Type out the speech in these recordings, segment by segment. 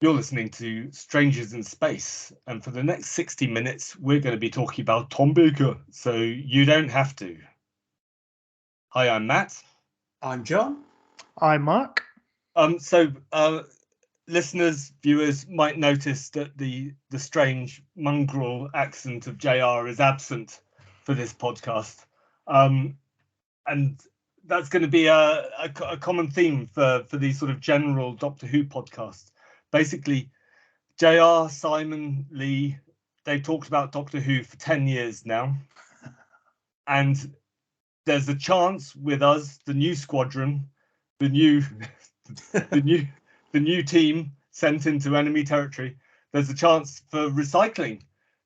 You're listening to Strangers in Space, and for the next 60 minutes, we're going to be talking about Tom Baker, so you don't have to. Hi, I'm Matt. I'm Jon. I'm Mark. Listeners, viewers might notice that the strange mongrel accent of JR is absent for this podcast, and that's going to be a common theme for these sort of general Doctor Who podcasts. Basically, JR, Simon, Lee, they've talked about Doctor Who for 10 years now. And there's a chance with us, the new squadron, the new team sent into enemy territory, there's a chance for recycling,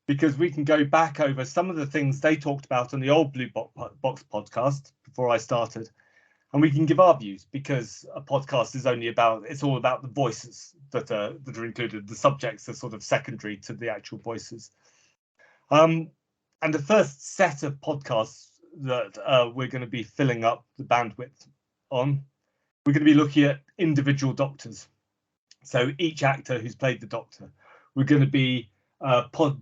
because we can go back over some of the things they talked about on the old Blue Box podcast before I started, and we can give our views, because a podcast is it's all about the voices that are included. The subjects are sort of secondary to the actual voices. And the first set of podcasts that we're going to be filling up the bandwidth on, we're going to be looking at individual doctors. So each actor who's played the Doctor, we're going to be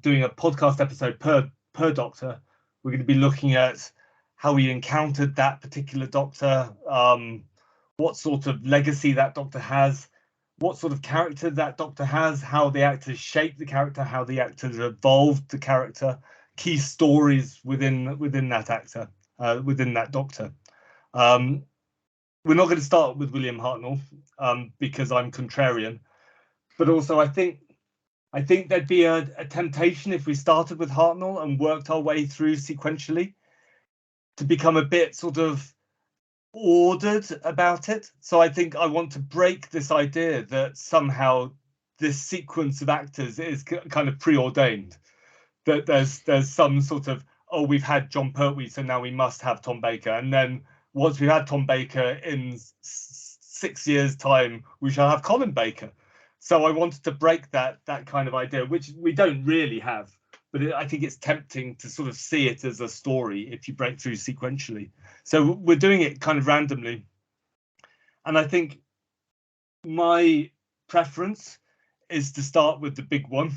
doing a podcast episode per Doctor. We're going to be looking at how we encountered that particular Doctor, what sort of legacy that Doctor has, what sort of character that Doctor has, how the actors shaped the character, how the actors evolved the character, key stories within that actor, within that Doctor. We're not going to start with William Hartnell because I'm contrarian, but also I think there'd be a temptation if we started with Hartnell and worked our way through sequentially to become a bit sort of ordered about it. So I think I want to break this idea that somehow this sequence of actors is kind of preordained, that there's some sort of, oh, we've had Jon Pertwee, so now we must have Tom Baker, and then once we've had Tom Baker, in 6 years' time, we shall have Colin Baker. So I wanted to break that kind of idea, which we don't really have. But I think it's tempting to sort of see it as a story if you break through sequentially. So we're doing it kind of randomly. And I think my preference is to start with the big one,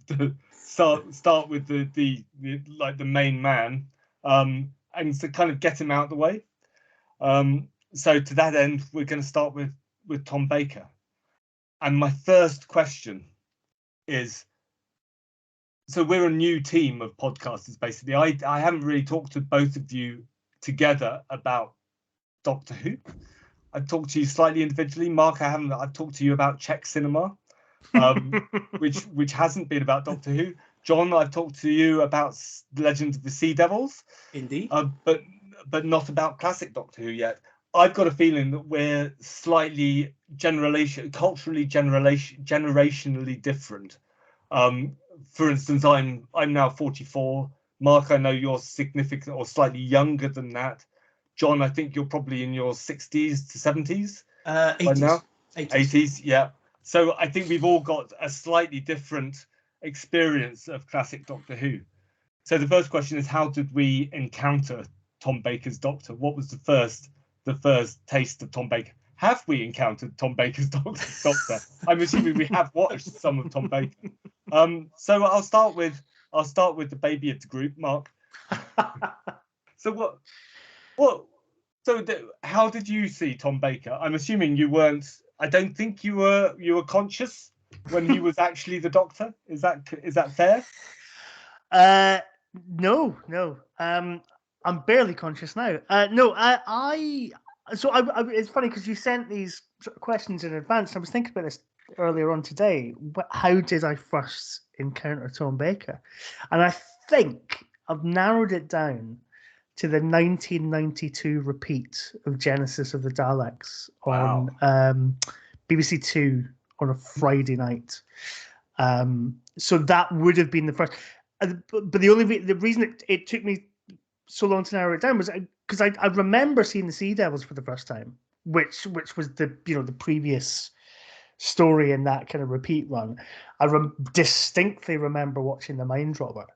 to start with the main man, and to kind of get him out of the way. So to that end, we're going to start with Tom Baker. And my first question is, so we're a new team of podcasters, basically. I haven't really talked to both of you together about Doctor Who. I've talked to you slightly individually. Mark, I've talked to you about Czech cinema, which hasn't been about Doctor Who. Jon, I've talked to you about Legend of the Sea Devils. Indeed. But not about classic Doctor Who yet. I've got a feeling that we're slightly culturally generationally different. For instance, I'm now 44. Mark, I know you're significant or slightly younger than that. Jon, I think you're probably in your 60s to 70s. 80s. Right now. 80s. 80s, yeah. So I think we've all got a slightly different experience of classic Doctor Who. So the first question is, how did we encounter Tom Baker's Doctor? What was the first taste of Tom Baker? Have we encountered Tom Baker's Doctor? I'm assuming we have watched some of Tom Baker. So I'll start with the baby of the group, Mark. So how did you see Tom Baker? I'm assuming you weren't. I don't think you were conscious when he was actually the Doctor. Is that fair? No. I'm barely conscious now. So it's funny because you sent these sort of questions in advance. I was thinking about this earlier on today. How did I first encounter Tom Baker? And I think I've narrowed it down to the 1992 repeat of Genesis of the Daleks on BBC Two on a Friday night. So that would have been the first. But the reason it took me so long to narrow it down was because I remember seeing the Sea Devils for the first time, which was the previous story in that kind of repeat run. I distinctly remember watching The Mind Dropper,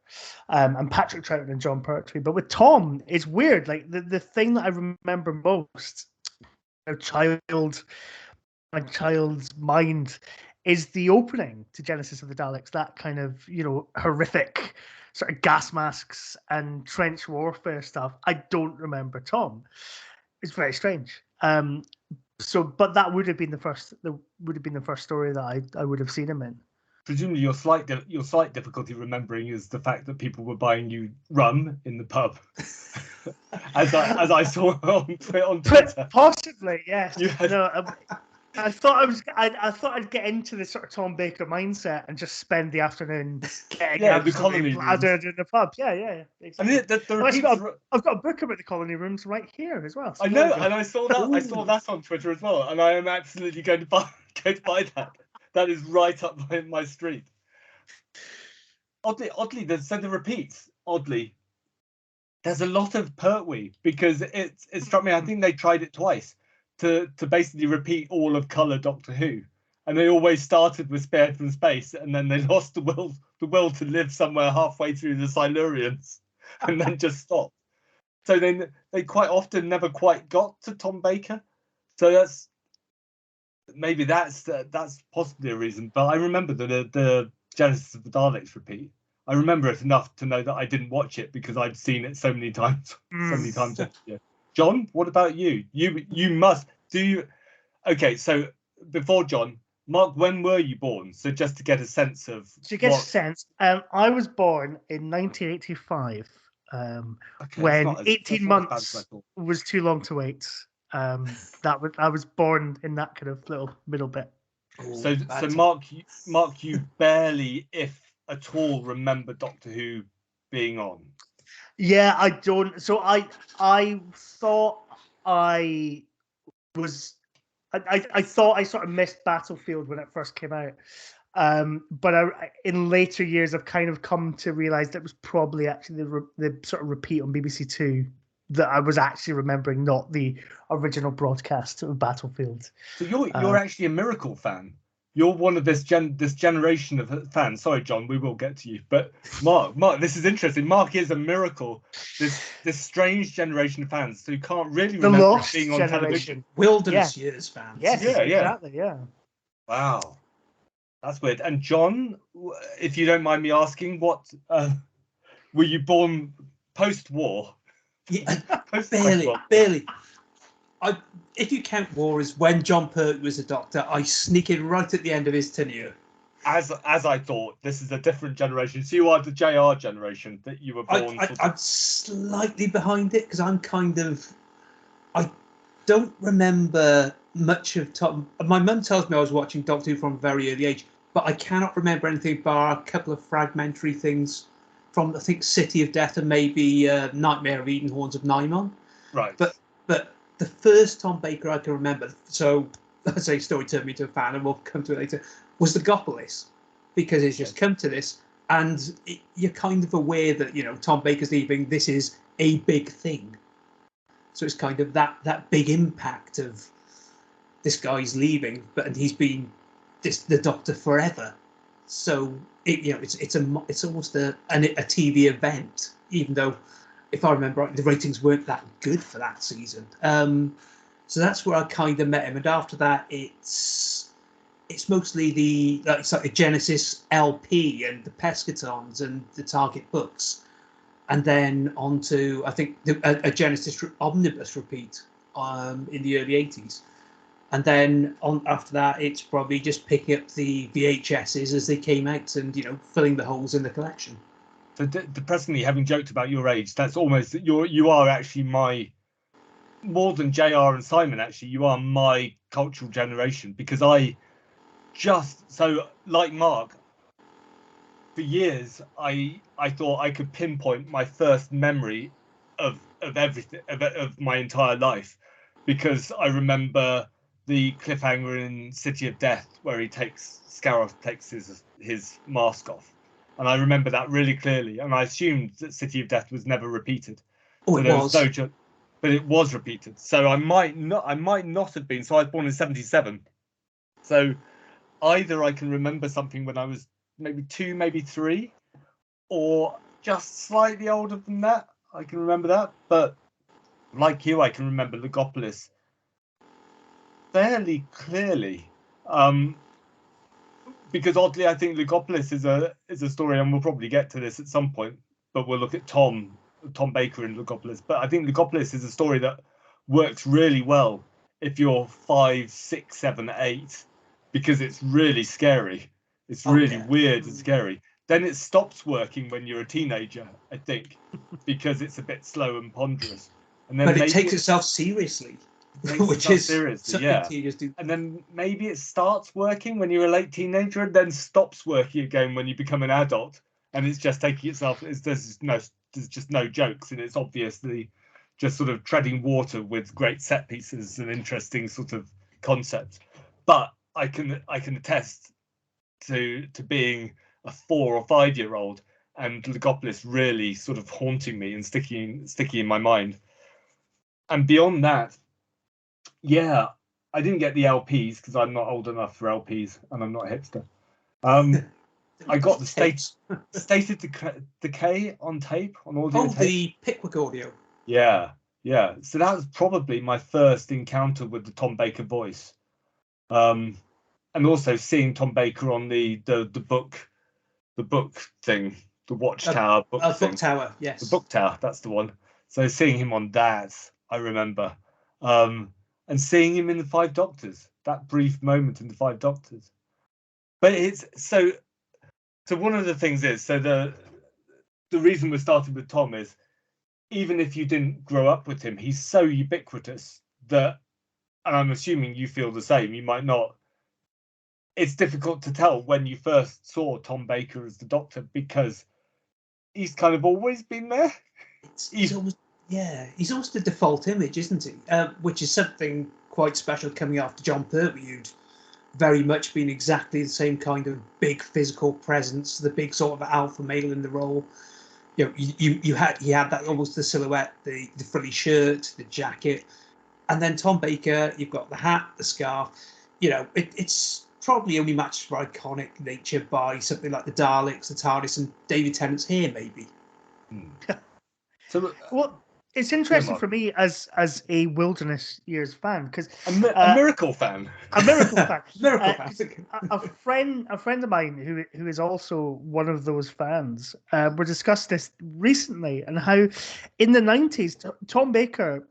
and Patrick Troughton and Jon Pertwee. But with Tom, it's weird. Like the thing that I remember most, my child's mind, is the opening to Genesis of the Daleks, that kind of, horrific sort of gas masks and trench warfare stuff. I don't remember Tom. It's very strange. But that would have been the first story that I would have seen him in. Presumably, your slight difficulty remembering is the fact that people were buying you rum in the pub, as I saw on Twitter. Possibly, yes. No, I thought I'd get into the sort of Tom Baker mindset and just spend the afternoon getting the colony bladdered in the pub. Yeah, exactly. I mean, I've got a book about the colony rooms right here as well. So I know, and I saw that. I saw that on Twitter as well, and I am absolutely going to buy that. That is right up my street. Oddly, the repeats. Oddly, there's a lot of Pertwee because it struck me. I think they tried it twice to basically repeat all of Colour Doctor Who, and they always started with Spared from Space, and then they lost the will to live somewhere halfway through the Silurians, and then just stopped. So then they quite often never quite got to Tom Baker. So that's possibly a reason. But I remember the Genesis of the Daleks repeat. I remember it enough to know that I didn't watch it because I'd seen it so many times. Yeah. John, what about you? You must do. Okay, so before John, Mark, when were you born? So just to get a sense of. I was born in 1985. When 18 months was too long to wait. I was born in that kind of little middle bit. So Mark, you barely, if at all, remember Doctor Who being on. Yeah, I don't. So I thought I was. I thought I sort of missed Battlefield when it first came out. But in later years, I've kind of come to realize that it was probably actually the sort of repeat on BBC Two that I was actually remembering, not the original broadcast of Battlefield. So you're actually a Miracle fan. You're one of this generation of fans. Sorry, John, we will get to you. But Mark, this is interesting. Mark is a Miracle. This strange generation of fans who can't really remember being on television. Wilderness years fans. Yes, exactly. Yeah. Wow. That's weird. And John, if you don't mind me asking, what were you born post-war? Yeah, barely. If you count war as when John Pertwee was a doctor, I sneak in right at the end of his tenure. As I thought, this is a different generation. So you are the JR generation that you were born. I'm slightly behind it because I don't remember much of Tom. My mum tells me I was watching Doctor Who from a very early age, but I cannot remember anything bar a couple of fragmentary things from, I think, City of Death and maybe Nightmare of Eden, Horns of Nimon. Right. But the first Tom Baker I can remember, so let's say story turned me to a fan, and we'll come to it later, was the Gopolis, because it's just come to this, and you're kind of aware that Tom Baker's leaving. This is a big thing, so it's kind of that big impact of this guy's leaving, and he's been the Doctor forever. So it's almost a TV event, even though, if I remember right, the ratings weren't that good for that season. So that's where I kind of met him, and after that, it's mostly the Genesis LP and the Pescatons and the Target books, and then on to, I think, a Genesis omnibus repeat in the early 80s. And then after that, it's probably just picking up the VHSs as they came out and, filling the holes in the collection. So depressingly, having joked about your age, that's almost, you are actually more than JR and Simon, actually, you are my cultural generation, because like Mark, for years, I thought I could pinpoint my first memory of everything, of my entire life, because I remember the cliffhanger in City of Death where Scaroth takes his mask off, and I remember that really clearly, and I assumed that City of Death was never repeated. It was. But it was repeated, so I might not have been. So I was born in 1977, so either I can remember something when I was maybe 2, maybe 3, or just slightly older than that. I can remember that, but like you, I can remember Legopolis fairly clearly. because oddly, I think Lugopolis is a story, and we'll probably get to this at some point. But we'll look at Tom Baker in Lugopolis. But I think Lugopolis is a story that works really well if you're 5, 6, 7, 8, because it's really scary. It's really weird and scary. Then it stops working when you're a teenager, I think, because it's a bit slow and ponderous. And then but it takes itself seriously, which is seriously, yeah. Do. And then maybe it starts working when you're a late teenager, and then stops working again when you become an adult. And it's just taking itself. There's just no jokes, and it's obviously just sort of treading water with great set pieces and interesting sort of concepts. But I can attest to being a 4 or 5 year old and Lugopolis really sort of haunting me and sticking in my mind. And beyond that, yeah, I didn't get the LPs because I'm not old enough for LPs and I'm not a hipster. I got the Stated Decay on tape, on audio tape. The Pickwick audio. Yeah. So that was probably my first encounter with the Tom Baker voice. And also seeing Tom Baker on the book thing, the Watchtower book thing. Book Tower, yes. The Book Tower, that's the one. So seeing him on that, I remember. And seeing him in the Five Doctors, that brief moment in the Five Doctors. But it's so one of the things is, so the reason we're starting with Tom is, even if you didn't grow up with him, he's so ubiquitous that, and I'm assuming you feel the same, you might not, it's difficult to tell when you first saw Tom Baker as the Doctor, because he's kind of always been there. He's almost the default image, isn't he? Which is something quite special coming after Jon Pertwee, who'd very much been exactly the same kind of big physical presence, the big sort of alpha male in the role. You know, he had that almost the silhouette, the frilly shirt, the jacket, and then Tom Baker, you've got the hat, the scarf. You know, it's probably only matched for iconic nature by something like the Daleks, the TARDIS, and David Tennant's hair, maybe. So, well, it's interesting for me as a Wilderness Years fan, because a miracle fan. A miracle fan. A friend of mine who is also one of those fans. We discussed this recently, and how in the 90s, Tom Baker,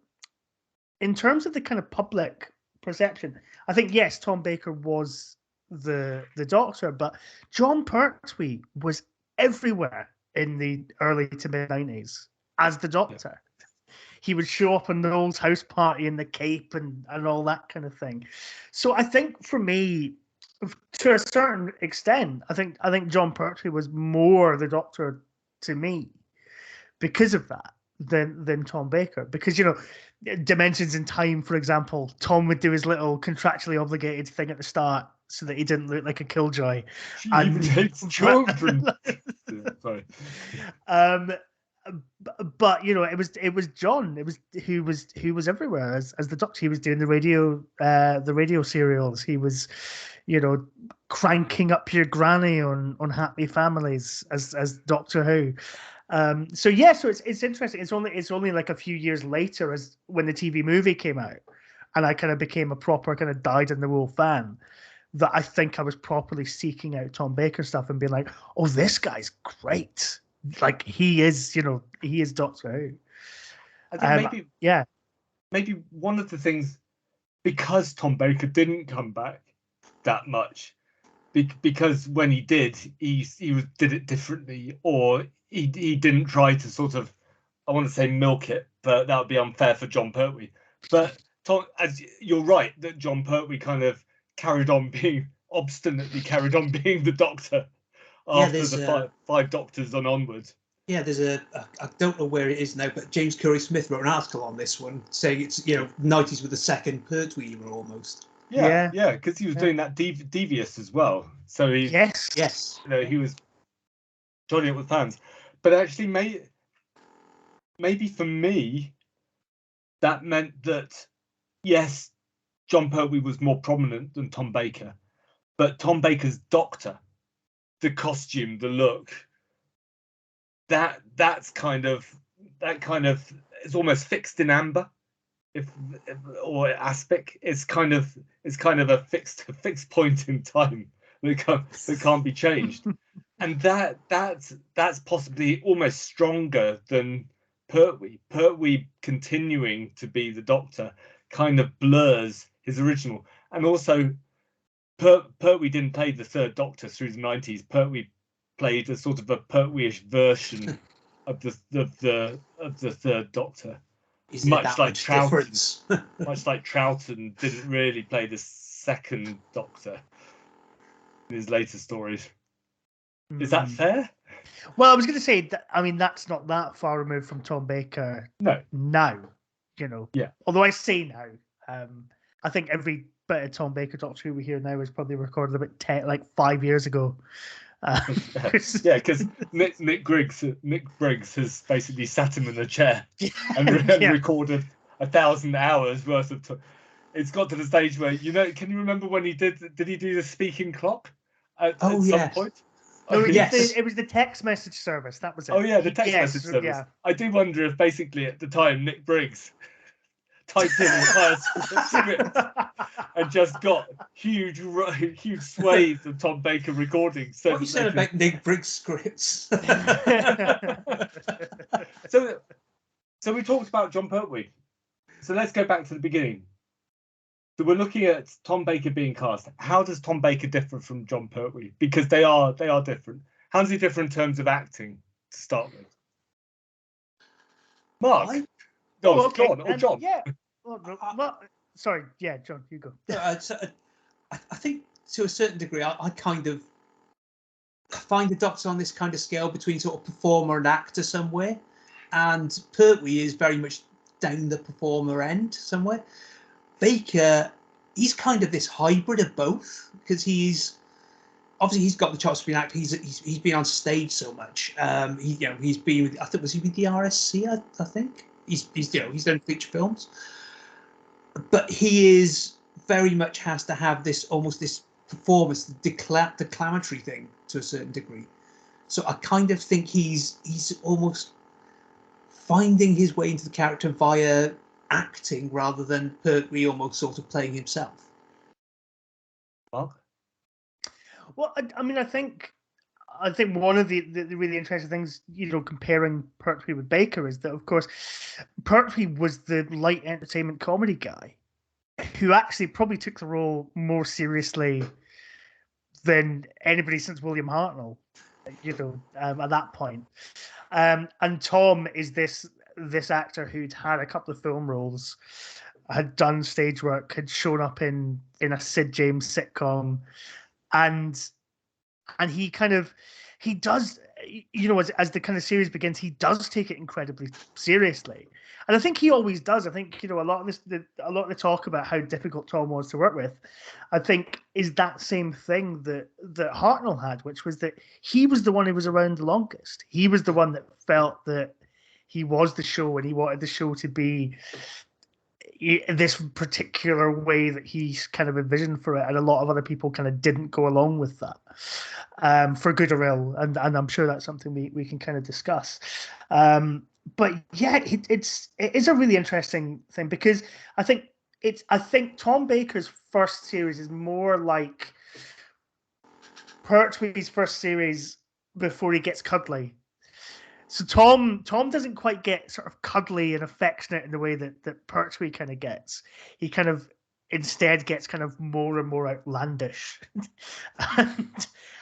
in terms of the kind of public perception, I think yes, Tom Baker was the Doctor, but Jon Pertwee was everywhere in the early to mid 90s as the Doctor. Yeah. He would show up in Noel's house party in the cape and all that kind of thing. So I think for me, to a certain extent, I think Jon Pertwee was more the Doctor to me because of that than Tom Baker. Because, you know, Dimensions in Time, for example, Tom would do his little contractually obligated thing at the start so that he didn't look like a killjoy. She even hates children. Sorry. But you know, it was John. It was who was everywhere as the Doctor. He was doing the radio serials. He was, you know, cranking up your granny on Happy Families as Doctor Who. So it's interesting. It's only like a few years later, as when the TV movie came out, and I kind of became a proper kind of dyed-in-the-wool fan, that I think I was properly seeking out Tom Baker stuff and being like, oh, this guy's great. Like he is Doctor Who. I think maybe one of the things, because Tom Baker didn't come back that much, because when he did, he did it differently, or he didn't try to sort of, I want to say milk it, but that would be unfair for Jon Pertwee. But Tom, as you're right, that Jon Pertwee kind of obstinately carried on being the Doctor after the five Doctors and onwards. Yeah, there's I don't know where it is now, but James Curry Smith wrote an article on this one saying it's, you know, 90s with the second Pertwee era almost. Yeah, because he was doing that devious as well. So yes, you know, he was joining up with fans. But actually, maybe for me, that meant that yes, Jon Pertwee was more prominent than Tom Baker, but Tom Baker's Doctor, the costume, the look, that's kind of it's almost fixed in amber, or aspic. It's kind of a fixed point in time, that can't be changed. And that's possibly almost stronger than Pertwee. Pertwee continuing to be the Doctor kind of blurs his original. And also, Pertwee didn't play the third Doctor through the 90s. Pertwee played a sort of a Pertwee-ish version of the third Doctor. Is much like Troughton. Much like Troughton didn't really play the second Doctor in his later stories. Is that fair? Well, I was going to say that. I mean, that's not that far removed from Tom Baker. No. Now, you know. Yeah. Although I say now, I think every bit of Tom Baker Doctor Who we hear now is probably recorded about 5 years ago. Yeah, because Nick Briggs has basically sat him in a chair and recorded 1,000 hours worth of. It's got to the stage where can you remember when he did he do the speaking clock at some point? No, it was the text message service. That was it. Oh yeah, the text message service. Yeah. I do wonder if basically at the time Nick Briggs typed in the entire script and just got huge swathes of Tom Baker recording. So what you said about Nick Briggs scripts? So we talked about Jon Pertwee. So let's go back to the beginning. So we're looking at Tom Baker being cast. How does Tom Baker differ from Jon Pertwee? Because they are different. How does he differ in terms of acting to start with? Mark? Okay. John or John? Yeah. Sorry. Yeah, John, you go. I think to a certain degree, I kind of find the Doctor on this kind of scale between sort of performer and actor somewhere. And Pertwee is very much down the performer end somewhere. Baker, he's kind of this hybrid of both because he's got the chops to be an actor. He's been on stage so much. He's been with, I think, was he with the RSC? I think he's done feature films, but he is very much has to have this performance, declamatory thing to a certain degree. So I kind of think he's almost finding his way into the character via acting rather than Pertwee almost sort of playing himself. Well, I mean, I think one of the really interesting things, comparing Pertwee with Baker is that, of course, Pertwee was the light entertainment comedy guy who actually probably took the role more seriously than anybody since William Hartnell, at that point. And Tom is this actor who'd had a couple of film roles, had done stage work, had shown up in a Sid James sitcom, and he does, as the kind of series begins, he does take it incredibly seriously, and I think he always does. I think a lot of the talk about how difficult Tom was to work with, I think, is that same thing that Hartnell had, which was that he was the one who was around the longest. He was the one that felt that he was the show, and he wanted the show to be this particular way that he kind of envisioned for it, and a lot of other people kind of didn't go along with that, for good or ill, and I'm sure that's something we can kind of discuss. But yeah, it is a really interesting thing because I think Tom Baker's first series is more like Pertwee's first series before he gets cuddly. So Tom doesn't quite get sort of cuddly and affectionate in the way that Pertwee kind of gets. He kind of instead gets kind of more and more outlandish.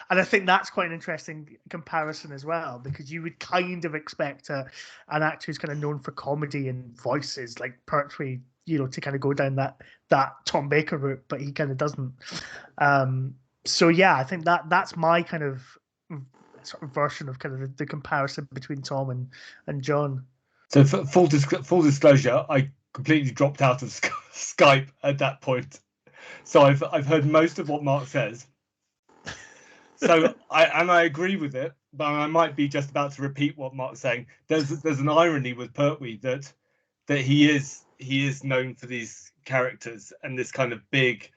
And I think that's quite an interesting comparison as well, because you would kind of expect an actor who's kind of known for comedy and voices like Pertwee, to kind of go down that Tom Baker route, but he kind of doesn't. So yeah, I think that's my kind of sort of version of kind of the comparison between Tom and John. So for full disclosure, I completely dropped out of Skype at that point, so I've heard most of what Mark says. So I agree with it, but I might be just about to repeat what Mark's saying. There's an irony with Pertwee that he is known for these characters and this kind of big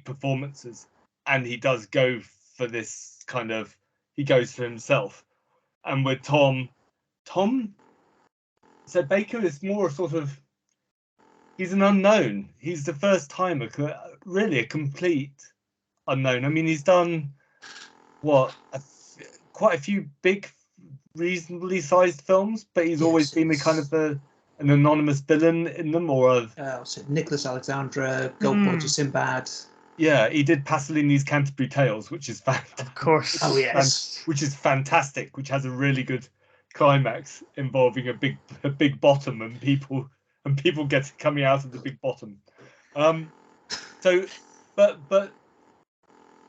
performances, and he does go for this kind of, he goes for himself. And with Tom, so Baker is more sort of, he's an unknown. He's the first timer, really a complete unknown. I mean, he's done quite a few big, reasonably sized films, but he's always been a kind of an anonymous villain in them, or so Nicholas Alexandra, Gold Boy Sinbad. Yeah, he did Pasolini's Canterbury Tales, which is fantastic. Of course. Oh yes. Which is fantastic, which has a really good climax involving a big bottom and people coming out of the big bottom. But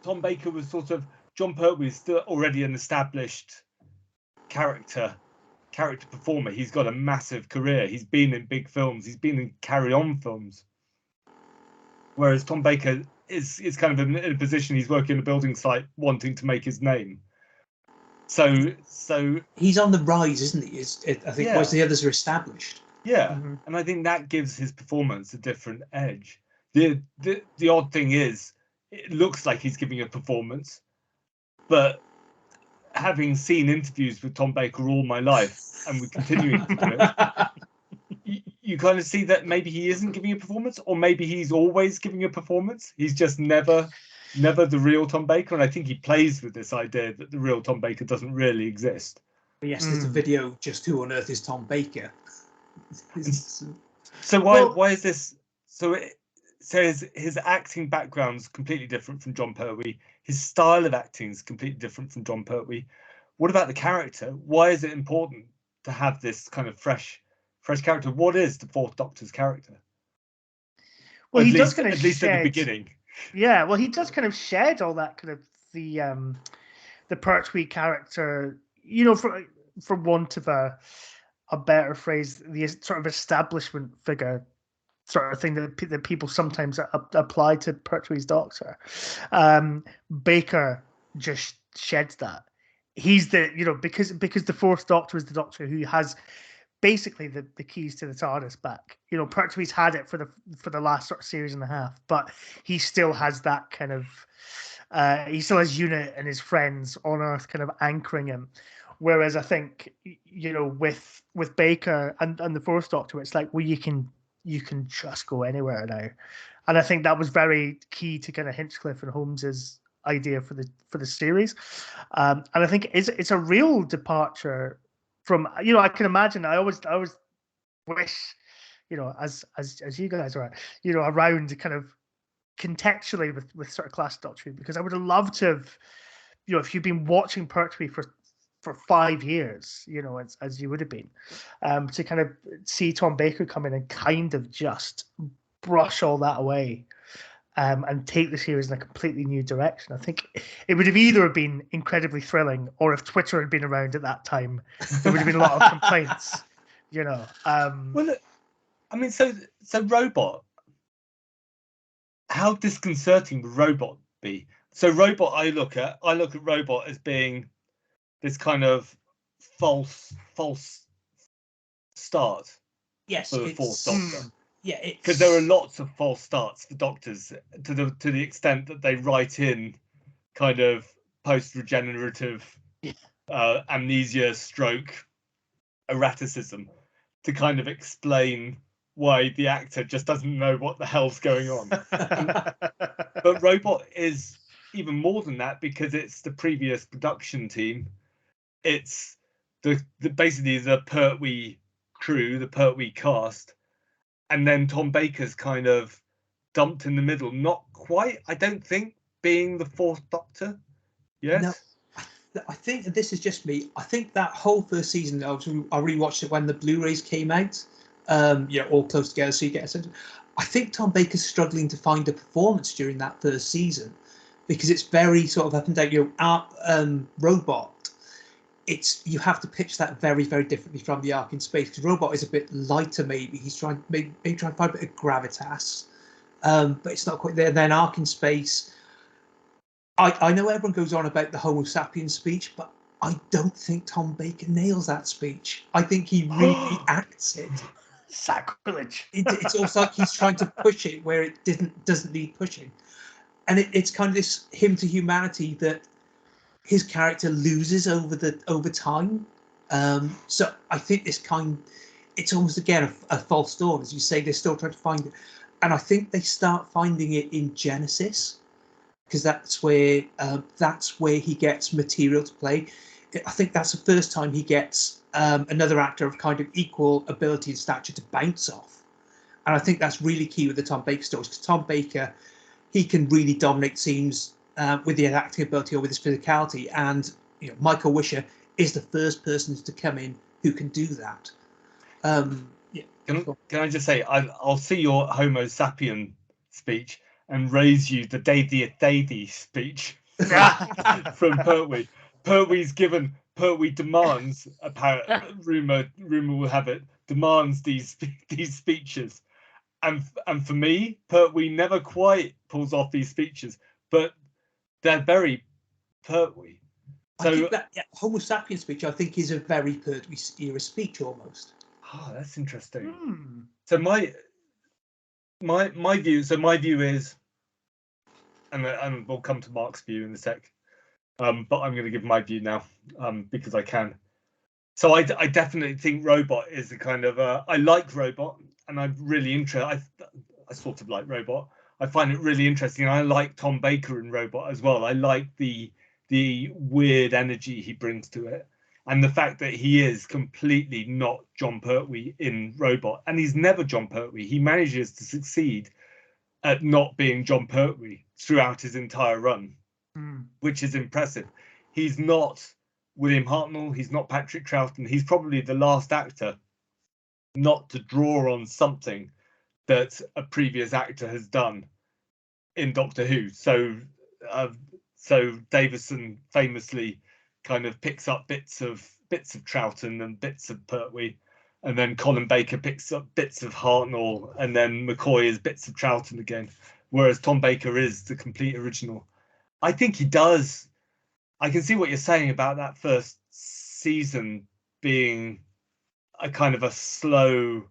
Tom Baker was sort of, Jon Pertwee is still already an established character performer. He's got a massive career. He's been in big films. He's been in carry-on films. Whereas Tom Baker is kind of in a position, he's working in a building site wanting to make his name. So he's on the rise, isn't he? I think most of the others are established. Yeah, and I think that gives his performance a different edge. The odd thing is, it looks like he's giving a performance, but having seen interviews with Tom Baker all my life, and we're continuing to do it, you kind of see that maybe he isn't giving a performance, or maybe he's always giving a performance. He's just never the real Tom Baker, and I think he plays with this idea that the real Tom Baker doesn't really exist. But yes, there's a video, Just Who on Earth is Tom Baker? So why is this? So his acting background's completely different from Jon Pertwee. His style of acting is completely different from Jon Pertwee. What about the character? Why is it important to have this kind of fresh character? What is the Fourth Doctor's character? Well, at least at the beginning. Yeah, well, he does kind of shed all that kind of the Pertwee character, for want of a better phrase, the sort of establishment figure sort of thing that people sometimes apply to Pertwee's Doctor. Baker just sheds that. He's because the Fourth Doctor is the Doctor who has basically the keys to the TARDIS back. Pertwee's had it for the last sort of series and a half, but he still has that kind of he still has Unit and his friends on Earth kind of anchoring him. Whereas I think with Baker and the Fourth Doctor, it's like, well, you can just go anywhere now, and I think that was very key to kind of Hinchcliffe and Holmes's idea for the series, and I think it's a real departure from I can imagine. I always wish as you guys are around kind of contextually with sort of classic Doctor, because I would have loved to have if you've been watching Pertwee for 5 years, as you would have been, to kind of see Tom Baker come in and kind of just brush all that away, and take the series in a completely new direction. I think it would have either been incredibly thrilling, or if Twitter had been around at that time, there would have been a lot of complaints. Well, I mean, so Robot. How disconcerting would Robot be? So Robot, I look at Robot as being this kind of false start. Yes, for the Fourth Doctor. Yeah, because there are lots of false starts for Doctors to the extent that they write in kind of post-regenerative amnesia, stroke, erraticism to kind of explain why the actor just doesn't know what the hell's going on. But Robot is even more than that, because it's the previous production team. It's basically the Pertwee crew, the Pertwee cast, and then Tom Baker's kind of dumped in the middle. Not quite, I don't think, being the Fourth Doctor yet. No, I think this is just me. I think that whole first season, I rewatched it when the Blu-rays came out. All close together, so you get a sense. I think Tom Baker's struggling to find a performance during that first season, because it's very sort of up and down. Robot, you have to pitch that very, very differently from the Ark in Space, because Robot is a bit lighter. Maybe he's trying to find a bit of gravitas, but it's not quite there. Then Ark in Space, I know everyone goes on about the Homo sapiens speech, but I don't think Tom Baker nails that speech. I think he really acts it. Sacrilege. It's almost like he's trying to push it where it doesn't need pushing, and it's kind of this hymn to humanity that his character loses over time. So I think it's almost again a false dawn, as you say. They're still trying to find it, and I think they start finding it in Genesis, because that's where he gets material to play. I think that's the first time he gets another actor of kind of equal ability and stature to bounce off. And I think that's really key with the Tom Baker stories, because Tom Baker, he can really dominate scenes with the acting ability or with his physicality. And Michael Wisher is the first person to come in who can do that. Yeah. Can I just say, I'll see your Homo sapien speech and raise you the Day speech from Pertwee. Pertwee demands, rumor will have it, demands these speeches, and for me, Pertwee never quite pulls off these speeches, but they're very Pertwee. So I think that Homo sapien speech, I think, is a very Pertwee era speech almost. Oh, that's interesting. So my view is, and we'll come to Mark's view in a sec, but I'm going to give my view now, because I can. So I definitely think Robot is a kind of I like Robot, and I'm really interested. I sort of like Robot. I find it really interesting. I like Tom Baker in Robot as well. I like the weird energy he brings to it, and the fact that he is completely not Jon Pertwee in Robot, and he's never Jon Pertwee. He manages to succeed at not being Jon Pertwee throughout his entire run, which is impressive. He's not William Hartnell, he's not Patrick Troughton. He's probably the last actor not to draw on something that a previous actor has done in Doctor Who. So Davison famously kind of picks up bits of Troughton and bits of Pertwee, and then Colin Baker picks up bits of Hartnell, and then McCoy is bits of Troughton again, whereas Tom Baker is the complete original. I think he does. I can see what you're saying about that first season being a kind of a slow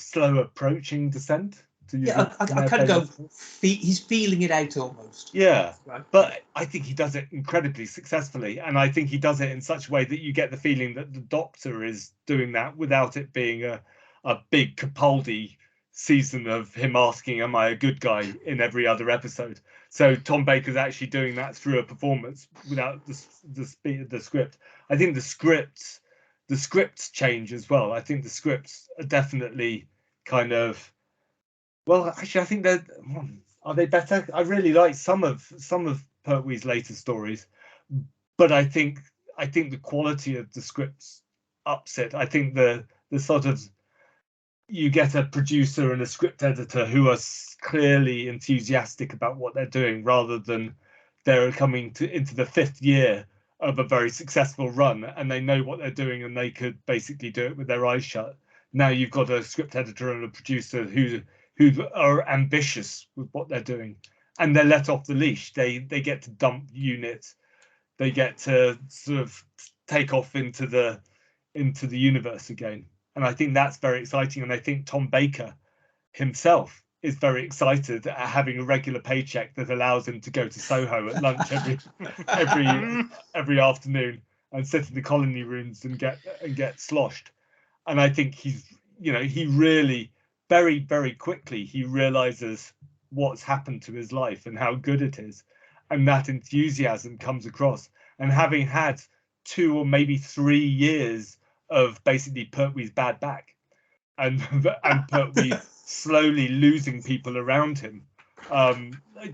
approaching descent. I kind of go, he's feeling it out almost. Yeah, right. But I think he does it incredibly successfully, and I think he does it in such a way that you get the feeling that the Doctor is doing that without it being a big Capaldi season of him asking, "Am I a good guy?" in every other episode. So Tom Baker's actually doing that through a performance without the script. I think the scripts change as well. I think the scripts are definitely kind of. Well, actually, I think are they better? I really like some of Pertwee's later stories, but I think the quality of the scripts ups it. I think the sort of, you get a producer and a script editor who are clearly enthusiastic about what they're doing, rather than they're coming into the 5th year of a very successful run and they know what they're doing and they could basically do it with their eyes shut. Now you've got a script editor and a producer who are ambitious with what they're doing, and they're let off the leash. They get to dump units. They get to sort of take off into the universe again. And I think that's very exciting. And I think Tom Baker himself is very excited at having a regular paycheck that allows him to go to Soho at lunch every afternoon and sit in the colony rooms and get sloshed. And I think he really, very, very quickly, he realizes what's happened to his life and how good it is. And that enthusiasm comes across. And having had 2 or maybe 3 years of basically Pertwee's bad back and Pertwee slowly losing people around him,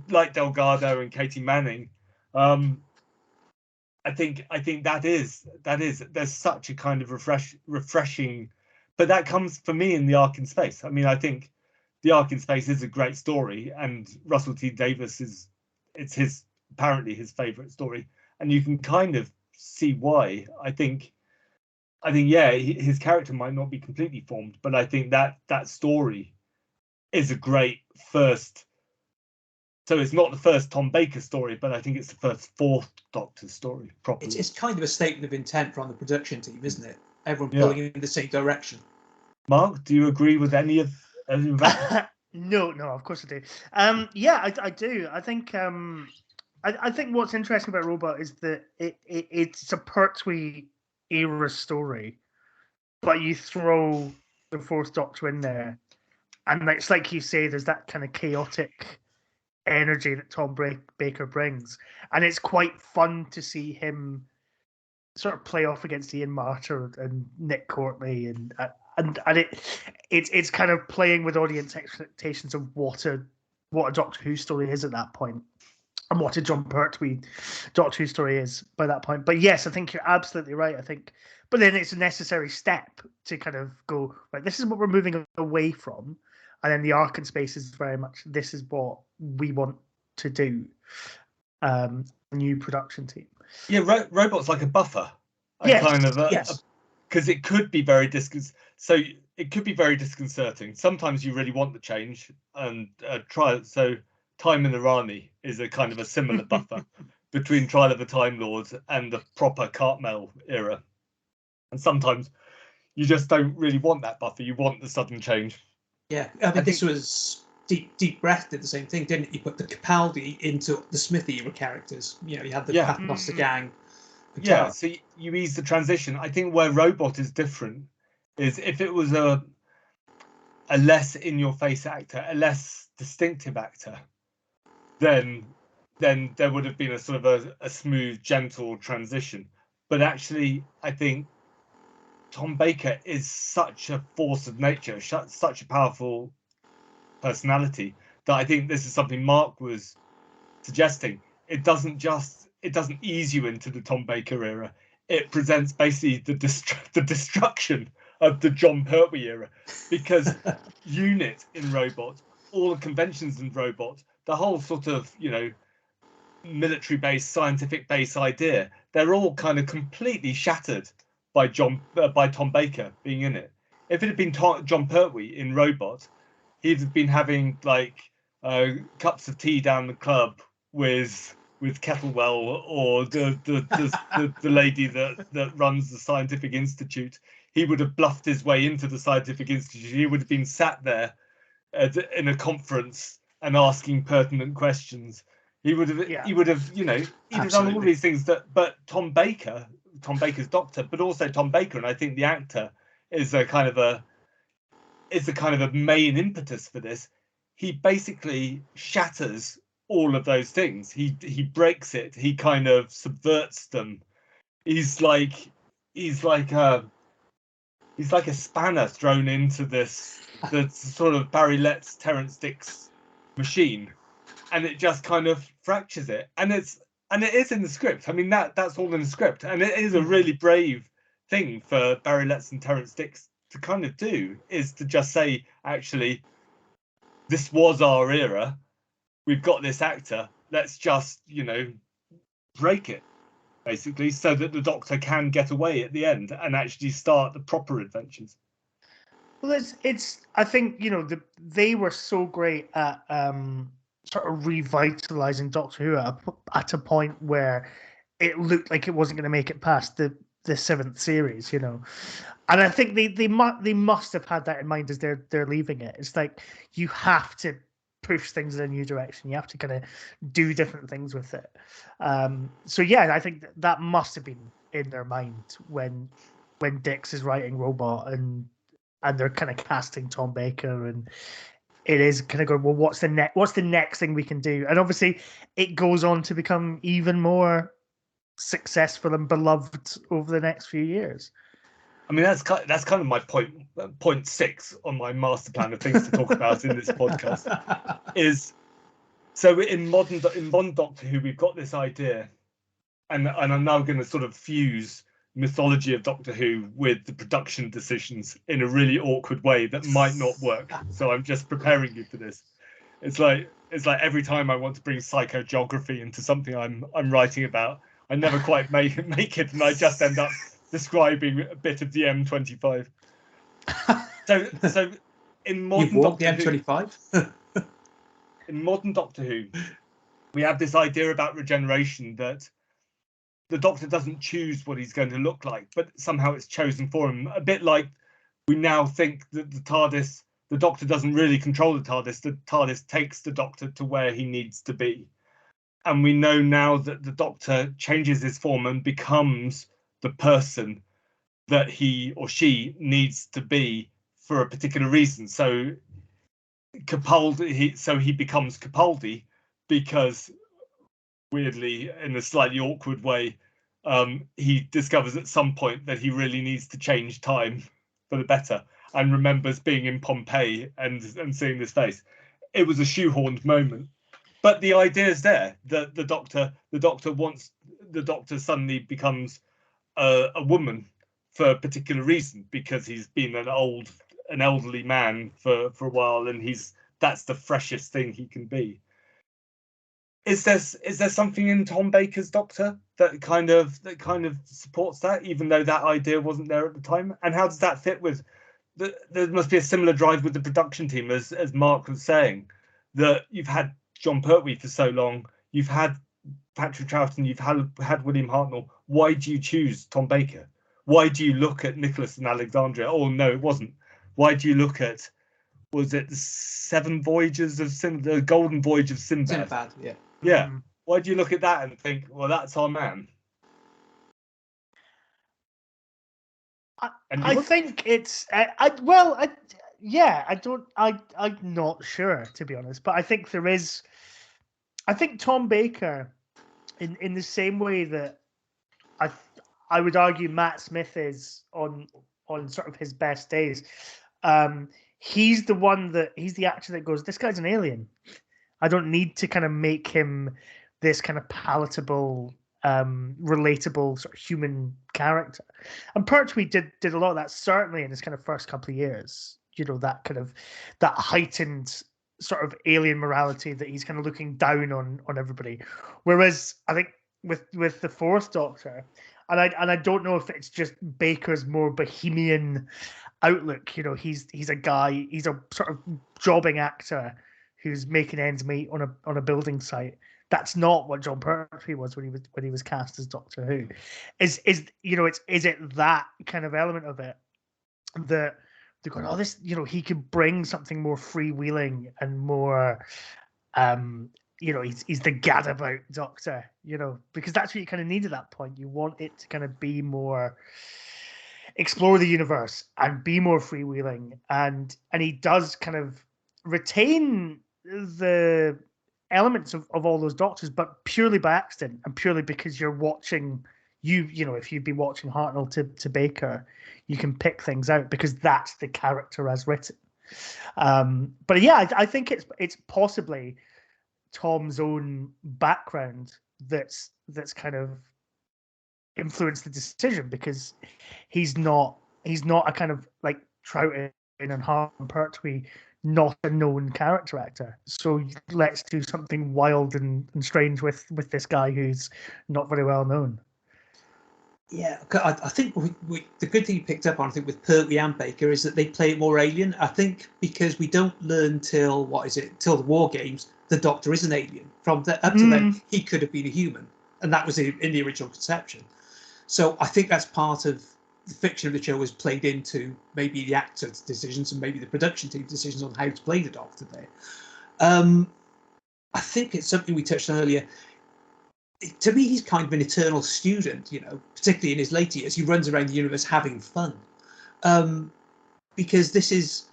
like Delgado and Katie Manning, I think that is there's such a kind of refreshing, but that comes for me in The Ark in Space. I mean, I think The Ark in Space is a great story, and Russell T Davies it's apparently his favorite story, and you can kind of see why. I think yeah, his character might not be completely formed, but I think that story is a great first. So it's not the first Tom Baker story, but I think it's the first 4th Doctor story properly. It's kind of a statement of intent from the production team, isn't it? Everyone pulling in the same direction. Mark, do you agree with any of that? No, of course I do. Yeah, I do. I think I think what's interesting about Robot is that it's a Pertwee era story, but you throw the 4th Doctor in there, and it's like you say, there's that kind of chaotic energy that Tom Baker brings, and it's quite fun to see him sort of play off against Ian Marter and Nick Courtney, and it's kind of playing with audience expectations of what a Doctor Who story is at that point, and what a John Pertwee Doctor Who story is by that point. But yes, I think you're absolutely right. I think, but then it's a necessary step to kind of go, right, this is what we're moving away from, and then the arc and space is very much, this is what we want to do. A new production team. Yeah, Robot's like a buffer. Yes, Kind of yes. Because it could be very it could be very disconcerting. Sometimes you really want the change and try it. So Time in the Rani is a kind of a similar buffer between Trial of the Time Lords and the proper Cartmel era. And sometimes you just don't really want that buffer. You want the sudden change. Yeah, I mean, this was Deep Breath did the same thing, didn't it? You put the Capaldi into the Smithy era characters. You know, you had the Paternoster gang. Yeah, so you ease the transition. I think where Robot is different is if it was a less in-your-face actor, a less distinctive actor, then there would have been a sort of a smooth, gentle transition. But actually, I think Tom Baker is such a force of nature, such a powerful personality, that I think this is something Mark was suggesting. It doesn't ease you into the Tom Baker era. It presents basically the destruction of the John Pertwee era, because unit in Robot, all the conventions in Robot, the whole sort of, you know, military base, scientific base idea, they're all kind of completely shattered by Tom Baker being in it. If it had been John Pertwee in Robot, he'd have been having like cups of tea down the club with Kettlewell or the lady that runs the Scientific Institute. He would have bluffed his way into the Scientific Institute. He would have been sat there in a conference and asking pertinent questions. He would have, you know, he'd have done all these things but Tom Baker's Doctor, but also Tom Baker, and I think the actor is a kind of a main impetus for this. He basically shatters all of those things. He breaks it. He kind of subverts them. He's like a spanner thrown into the sort of Barry Letts, Terrance Dicks machine, and it just kind of fractures it. And it is in the script. I mean, that's all in the script, and it is a really brave thing for Barry Letts and Terrance Dicks to kind of do, is to just say, actually, this was our era. We've got this actor. Let's just, you know, break it, basically, so that the Doctor can get away at the end and actually start the proper adventures. Well, it's. I think, you know, they were so great at sort of revitalizing Doctor Who at a point where it looked like it wasn't going to make it past the 7th series, you know. And I think they must have had that in mind as they're leaving it. It's like, you have to push things in a new direction. You have to kind of do different things with it. So yeah, I think that must have been in their mind when Dix is writing Robot and they're kind of casting Tom Baker, and it is kind of going, well, what's the next thing we can do? And obviously it goes on to become even more successful and beloved over the next few years. I mean, that's kind of my point 6 on my master plan of things to talk about in this podcast. Is so in modern Doctor Who, we've got this idea, and I'm now going to sort of fuse mythology of Doctor Who with the production decisions in a really awkward way that might not work. So I'm just preparing you for this. It's like every time I want to bring psychogeography into something I'm writing about, I never quite make it, and I just end up describing a bit of the M25. So in modern Doctor M25. In modern Doctor Who, we have this idea about regeneration, that the Doctor doesn't choose what he's going to look like, but somehow it's chosen for him. A bit like we now think that the Doctor doesn't really control the TARDIS takes the Doctor to where he needs to be. And we know now that the Doctor changes his form and becomes the person that he or she needs to be for a particular reason. So he becomes Capaldi because weirdly, in a slightly awkward way, he discovers at some point that he really needs to change time for the better, and remembers being in Pompeii and seeing this face. It was a shoehorned moment, but the idea is there that the doctor suddenly becomes a woman for a particular reason, because he's been an elderly man for a while, and that's the freshest thing he can be. Is there something in Tom Baker's Doctor that kind of supports that, even though that idea wasn't there at the time? And how does that fit with there must be a similar drive with the production team, as Mark was saying, that you've had Jon Pertwee for so long, you've had Patrick Troughton, you've had William Hartnell. Why do you choose Tom Baker? Why do you look at Nicholas and Alexandria? Oh no, it wasn't. Why do you look at, was it the 7 voyages of the Golden Voyage of Sinbad? Yeah. Yeah. Why do you look at that and think, well, that's our man? I think it's I'm not sure, to be honest, but I think Tom Baker, in the same way that I would argue Matt Smith is on sort of his best days. He's the actor that goes, this guy's an alien. I don't need to kind of make him this kind of palatable, relatable sort of human character. And Pertwee did a lot of that, certainly in his kind of first couple of years. You know, that heightened sort of alien morality that he's kind of looking down on everybody. Whereas I think with the 4th Doctor, and I don't know if it's just Baker's more bohemian outlook. You know, he's a guy, he's a sort of jobbing actor who's making ends meet on a building site. That's not what Jon Pertwee was when he was cast as Doctor Who. Is it that kind of element of it that they're going, oh, this, you know, he could bring something more freewheeling and more, you know, he's the gadabout Doctor, you know, because that's what you kind of need at that point. You want it to kind of be more, explore the universe and be more freewheeling, and he does kind of retain the elements of all those Doctors, but purely by accident and purely because you're watching. You know, if you've been watching Hartnell to Baker, you can pick things out because that's the character as written. But yeah, I think it's possibly Tom's own background that's kind of influenced the decision, because he's not a kind of like Troughton and Hart and Pertwee, not a known character actor. So let's do something wild and strange with this guy who's not very well known. Yeah, I think the good thing you picked up on, I think, with Pertwee and Baker is that they play it more alien. I think because we don't learn till the War Games, the Doctor is an alien. Up to then, he could have been a human, and that was in the original conception. So I think that's part of the fiction of the show was played into maybe the actor's decisions and maybe the production team's decisions on how to play the Doctor there. I think it's something we touched on earlier. To me, he's kind of an eternal student, you know, particularly in his later years. He runs around the universe having fun. Because this is,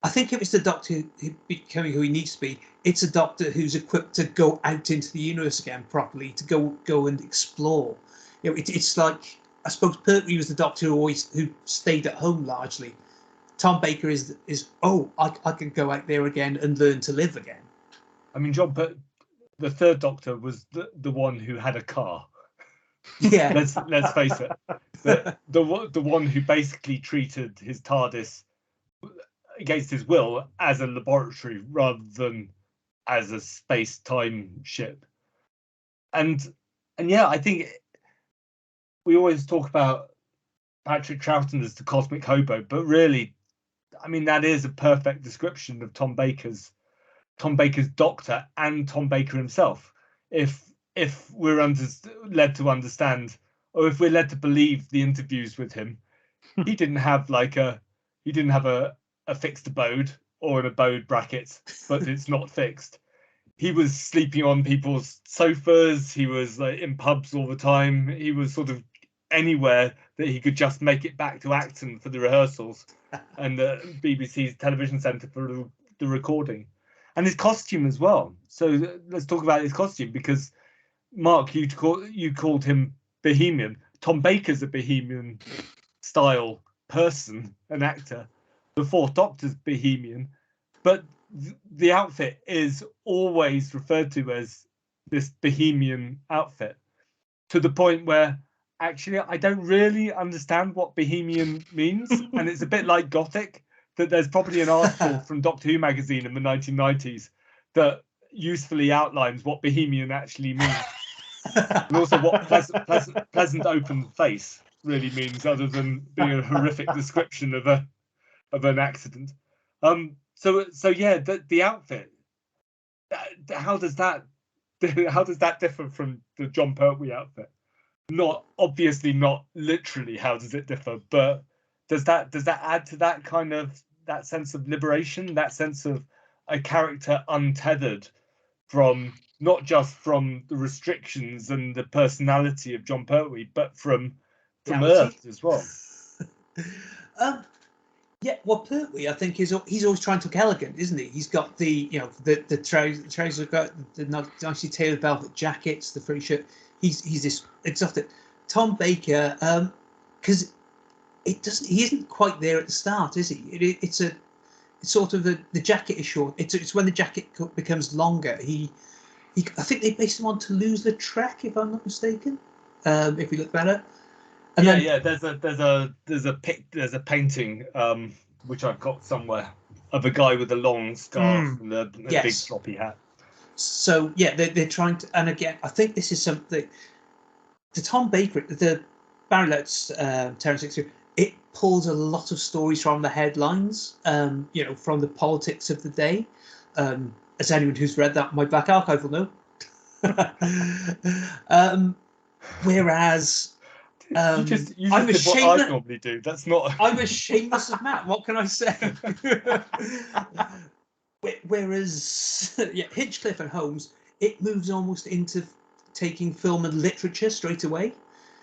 I think if it's the Doctor becoming who he needs to be, it's a Doctor who's equipped to go out into the universe again properly, to go and explore. You know, it's like, I suppose Pertwee was the Doctor who stayed at home largely. Tom Baker is I can go out there again and learn to live again. I mean, the 3rd Doctor was the one who had a car. Yeah. let's face it. The one who basically treated his TARDIS against his will as a laboratory rather than as a space-time ship. And yeah, I think we always talk about Patrick Troughton as the cosmic hobo, but really, I mean, that is a perfect description of Tom Baker's Doctor and Tom Baker himself. If we're led to understand, or if we're led to believe the interviews with him, he didn't have a fixed abode or an abode bracket, but it's not fixed. He was sleeping on people's sofas. He was like in pubs all the time. He was sort of anywhere that he could just make it back to Acton for the rehearsals and the BBC's television centre for the recording. and his costume as well. So let's talk about his costume, because Mark, you called him Bohemian. Tom Baker's a Bohemian style person, an actor. The Fourth Doctor's Bohemian, but the outfit is always referred to as this Bohemian outfit, to the point where actually I don't really understand what Bohemian means, and it's a bit like Gothic. That there's probably an article from Doctor Who magazine in the 1990s that usefully outlines what Bohemian actually means, and also what pleasant open face really means, other than being a horrific description of an accident. So yeah, the outfit. How does that differ from the Jon Pertwee outfit? Not obviously, not literally. How does it differ? But does that add to that kind of that sense of liberation, that sense of a character untethered from not just from the restrictions and the personality of Jon Pertwee, but from Earth as well? Yeah, well, Pertwee, I think, he's always trying to look elegant, isn't he? He's got the the trousers, got the nicely tailored velvet jackets, the free shirt. He's this exotic. Tom Baker, because he isn't quite there at the start, is he? It's sort of the jacket is short. It's when the jacket becomes longer. I think they based him on Toulouse-Lautrec, if I'm not mistaken. If we look better. And there's a painting which I've got somewhere of a guy with a long scarf and a big floppy hat. So yeah, they're trying to, and again, I think this is something. The Tom Baker, the Barry Letts Terrence 6, it pulls a lot of stories from the headlines, from the politics of the day. As anyone who's read that My Black Archive will know. Whereas. You just did what I normally do. That's not. I'm a shameless of Matt. What can I say? Whereas, Hinchcliffe and Holmes, it moves almost into taking film and literature straight away.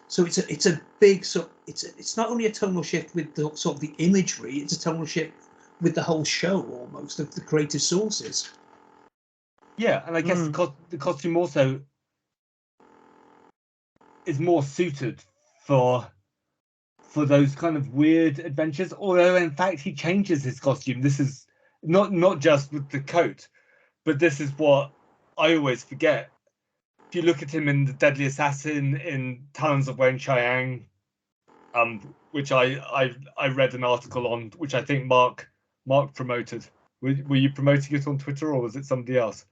So it's a big it's not only a tonal shift with the sort of the imagery, it's a tonal shift with the whole show almost of the creative sources. Yeah, and I guess the costume also is more suited for those kind of weird adventures, although in fact he changes his costume. This is not just with the coat, but this is what I always forget. If you look at him in The Deadly Assassin, in Talons of Weng-Chiang, which I read an article on, which I think Mark promoted. Were you promoting it on Twitter, or was it somebody else?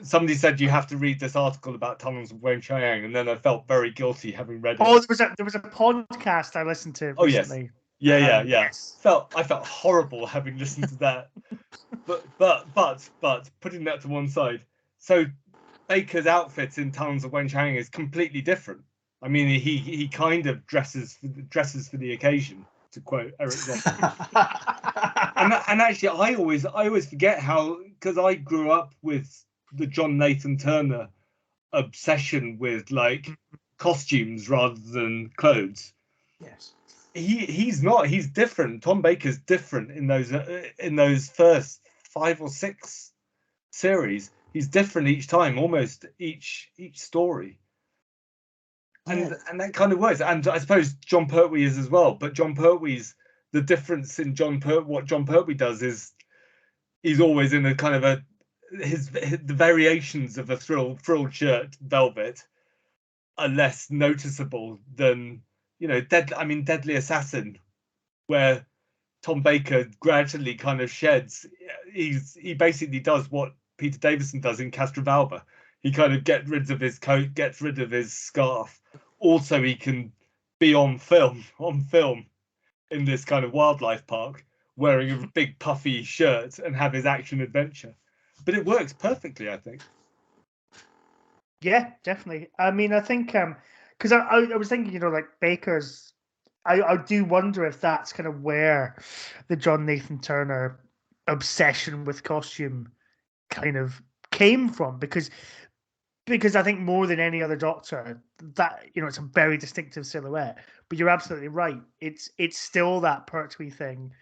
Somebody said you have to read this article about Talons of Weng-Chiang, and then I felt very guilty having read it. Oh, there was a podcast I listened to recently. Yes. Yes. I felt horrible having listened to that. but putting that to one side, so Baker's outfit in Talons of Weng-Chiang is completely different. I mean, he kind of dresses for the occasion, to quote Eric Roth. and actually, I always forget how, because I grew up with the John Nathan Turner obsession with like costumes rather than clothes. Yes, he's different. Tom Baker's different in those first 5 or 6 series. He's different each time, almost each story. And that kind of works. And I suppose Jon Pertwee is as well. But Jon Pertwee's, the difference in what Jon Pertwee does is he's always in a kind of the variations of a frilled shirt, velvet, are less noticeable than, Deadly Assassin, where Tom Baker gradually kind of sheds. He basically does what Peter Davison does in Castrovalva. He kind of gets rid of his coat, gets rid of his scarf. Also, he can be on film in this kind of wildlife park, wearing a big puffy shirt and have his action adventure. But it works perfectly, I think. Yeah, definitely. I mean, I think because I was thinking, like Baker's. I do wonder if that's kind of where the John Nathan Turner obsession with costume kind of came from, because I think more than any other Doctor, that it's a very distinctive silhouette. But you're absolutely right. It's still that Pertwee thing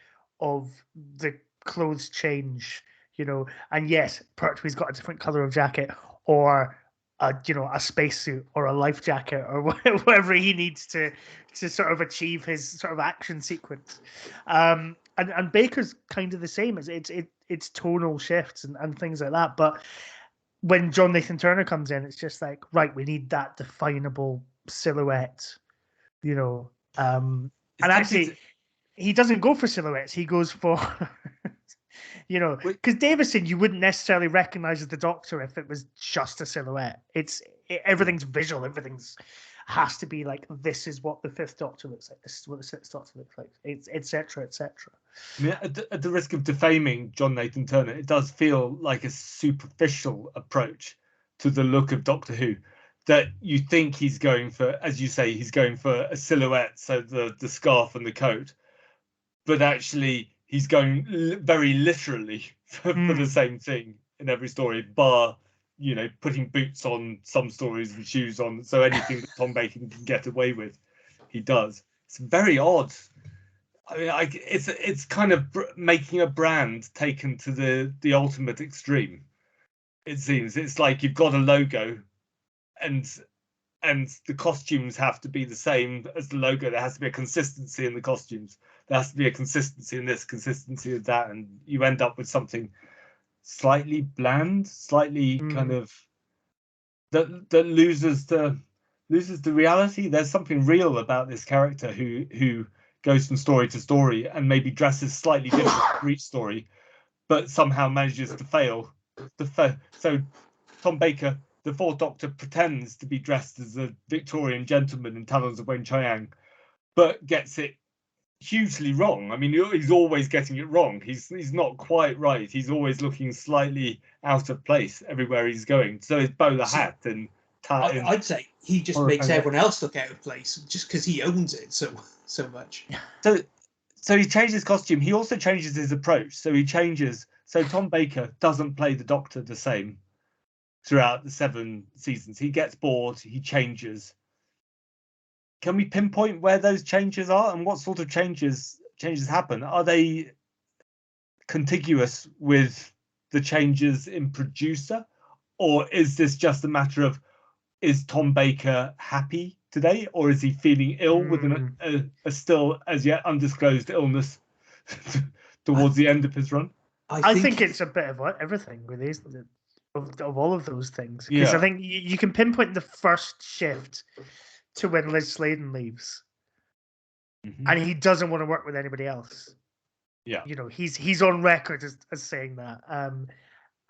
of the clothes change, you know. And yes, Pertwee's got a different color of jacket, or a spacesuit or a life jacket or whatever he needs to sort of achieve his sort of action sequence. And Baker's kind of the same. As it's tonal shifts and things like that. But when John Nathan Turner comes in, it's just like, right, we need that definable silhouette, you know. And actually, he doesn't go for silhouettes. He goes for, you know, because Davison, you wouldn't necessarily recognize as the Doctor if it was just a silhouette. Everything's visual. Everything's has to be like, this is what the Fifth Doctor looks like. This is what the Sixth Doctor looks like. It's etc. etc. I mean, at the risk of defaming John Nathan Turner, it does feel like a superficial approach to the look of Doctor Who. That you think he's going for, as you say, he's going for a silhouette, so the scarf and the coat, but actually he's going very literally for the same thing in every story, bar, you know, putting boots on some stories and shoes on. So anything that Tom Baker can get away with, he does. It's very odd. I mean, it's kind of making a brand taken to the ultimate extreme. It seems it's like you've got a logo, and the costumes have to be the same as the logo. There has to be a consistency in the costumes. There has to be a consistency in this, consistency in that, and you end up with something slightly bland, slightly kind of that loses the reality. There's something real about this character who goes from story to story and maybe dresses slightly different for each story, but somehow manages to fail. So Tom Baker, the Fourth Doctor, pretends to be dressed as a Victorian gentleman in Talons of Weng-Chiang, but gets it hugely wrong. I mean, he's always getting it wrong. He's not quite right. He's always looking slightly out of place everywhere he's going. So his bowler hat and I'd say he just makes everyone else look out of place just because he owns it so much. So he changes his costume. He also changes his approach. So he changes. So Tom Baker doesn't play the Doctor the same throughout the 7 seasons. He gets bored. He changes. Can we pinpoint where those changes are and what sort of changes happen? Are they contiguous with the changes in producer, or is this just a matter of, is Tom Baker happy today, or is he feeling ill with a still as yet undisclosed illness towards the end of his run? I think it's a bit of everything with these of all of those things, because I think you can pinpoint the first shift to when Liz Sladen leaves, and he doesn't want to work with anybody else. Yeah, you know, he's on record as saying that,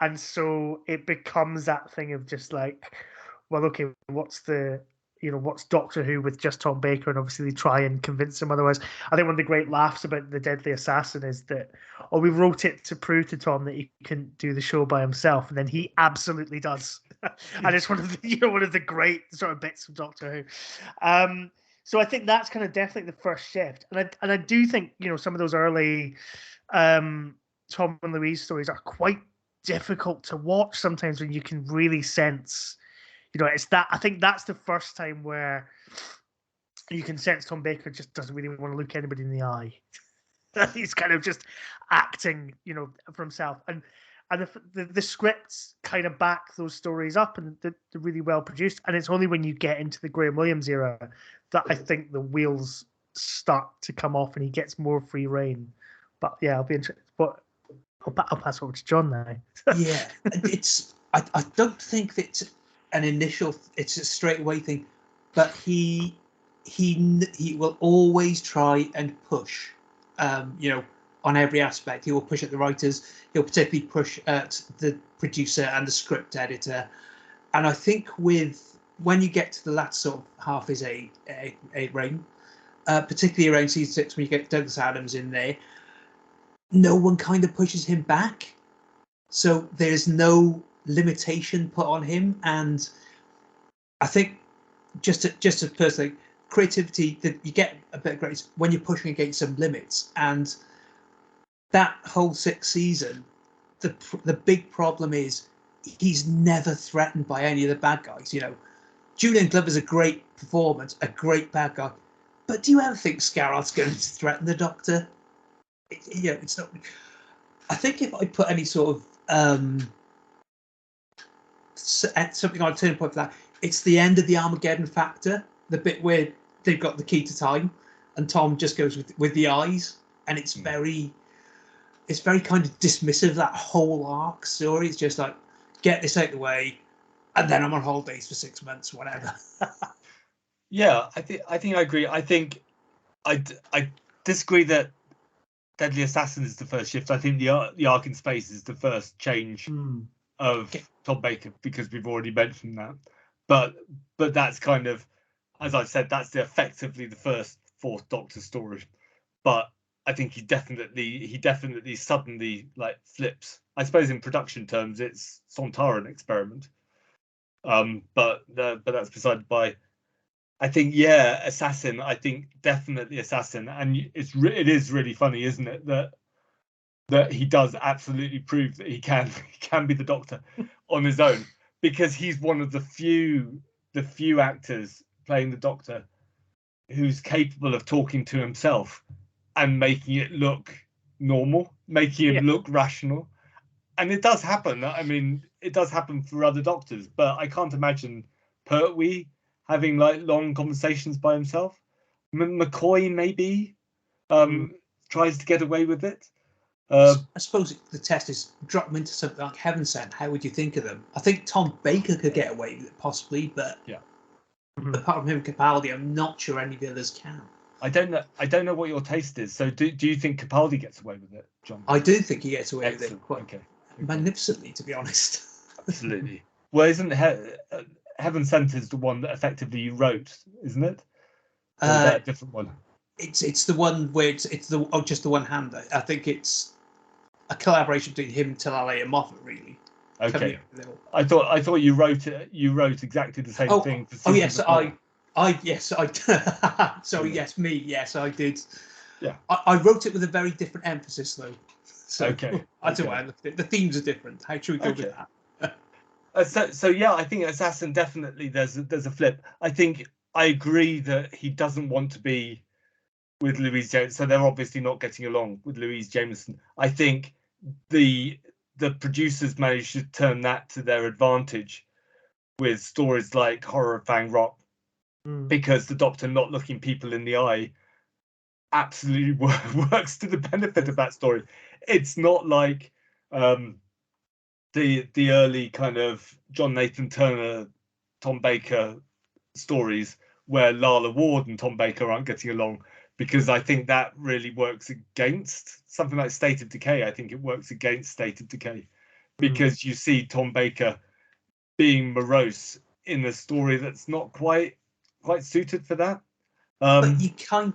and so it becomes that thing of just like, well, okay, what's Doctor Who with just Tom Baker, and obviously they try and convince him otherwise. I think one of the great laughs about The Deadly Assassin is that, we wrote it to prove to Tom that he couldn't do the show by himself, and then he absolutely does. And it's one of the great sort of bits of Doctor Who. So I think that's kind of definitely the first shift, and I do think some of those early Tom and Louise stories are quite difficult to watch sometimes when you can really sense. It's that. I think that's the first time where you can sense Tom Baker just doesn't really want to look anybody in the eye. He's kind of just acting, for himself, and the scripts kind of back those stories up, and they're really well produced. And it's only when you get into the Graham Williams era that I think the wheels start to come off, and he gets more free reign. But yeah, I'll be interested. But I'll pass over to John now. Yeah, I don't think that it's a straight away thing, but he will always try and push, on every aspect. He will push at the writers. He'll particularly push at the producer and the script editor. And I think when you get to the last sort of half his A reign, particularly around season 6, when you get Douglas Adams in there, no one kind of pushes him back. So there's no limitation put on him, and I think just as personally, creativity, that you get a bit of grace when you're pushing against some limits. And that whole 6th season, the big problem is he's never threatened by any of the bad guys. Julian Glover's a great performance, a great bad guy, but do you ever think Scarrad's going to threaten the Doctor? It's not. I think if I put any sort of something on a turning point for that. It's the end of the Armageddon factor, the bit where they've got the key to time, and Tom just goes with the eyes, and it's very kind of dismissive, that whole arc story. It's just like, get this out of the way, and then I'm on holidays for 6 months, whatever. Yeah, I think I agree. I think I disagree that Deadly Assassin is the first shift. I think the arc in space is the first change of Tom Baker, because we've already mentioned that. But that's kind of, as I said, that's effectively the first Fourth Doctor story. But I think he definitely suddenly like flips. I suppose in production terms, it's Sontaran experiment. But that's beside the by. I think Assassin. I think definitely Assassin, and it is really funny, isn't it, that he does absolutely prove that he can be the Doctor on his own, because he's one of the few actors playing the Doctor who's capable of talking to himself and making it look normal, making him look rational. And it does happen. I mean, it does happen for other Doctors, but I can't imagine Pertwee having like long conversations by himself. McCoy maybe tries to get away with it. I suppose the test is drop them into something like Heaven Sent. How would you think of them? I think Tom Baker could get away with it possibly, but apart from him, Capaldi, I'm not sure any of the others can. I don't know what your taste is. So do you think Capaldi gets away with it, John? I do think he gets away with it quite magnificently, to be honest. Absolutely. Well, isn't Heaven Sent is the one that effectively you wrote, isn't it? Or is that a different one? It's the one where it's just the one hand. I think it's a collaboration between him, Talale, and Moffat, really. Okay. I thought you wrote exactly the same thing. For yes, I. Sorry, yes, me. Yes, I did. Yeah. I wrote it with a very different emphasis, though. So I don't know why I looked at it. The themes are different. How should we go with that? So yeah, I think Assassin definitely there's a flip. I think I agree that he doesn't want to be with Louise Jameson, so they're obviously not getting along with Louise Jameson. I think the producers managed to turn that to their advantage with stories like Horror of Fang Rock, because the Doctor not looking people in the eye absolutely works to the benefit of that story. It's not like the early kind of John Nathan Turner, Tom Baker stories where Lala Ward and Tom Baker aren't getting along, because I think that really works against something like State of Decay. I think it works against State of Decay, because you see Tom Baker being morose in a story that's not quite suited for that. But it kind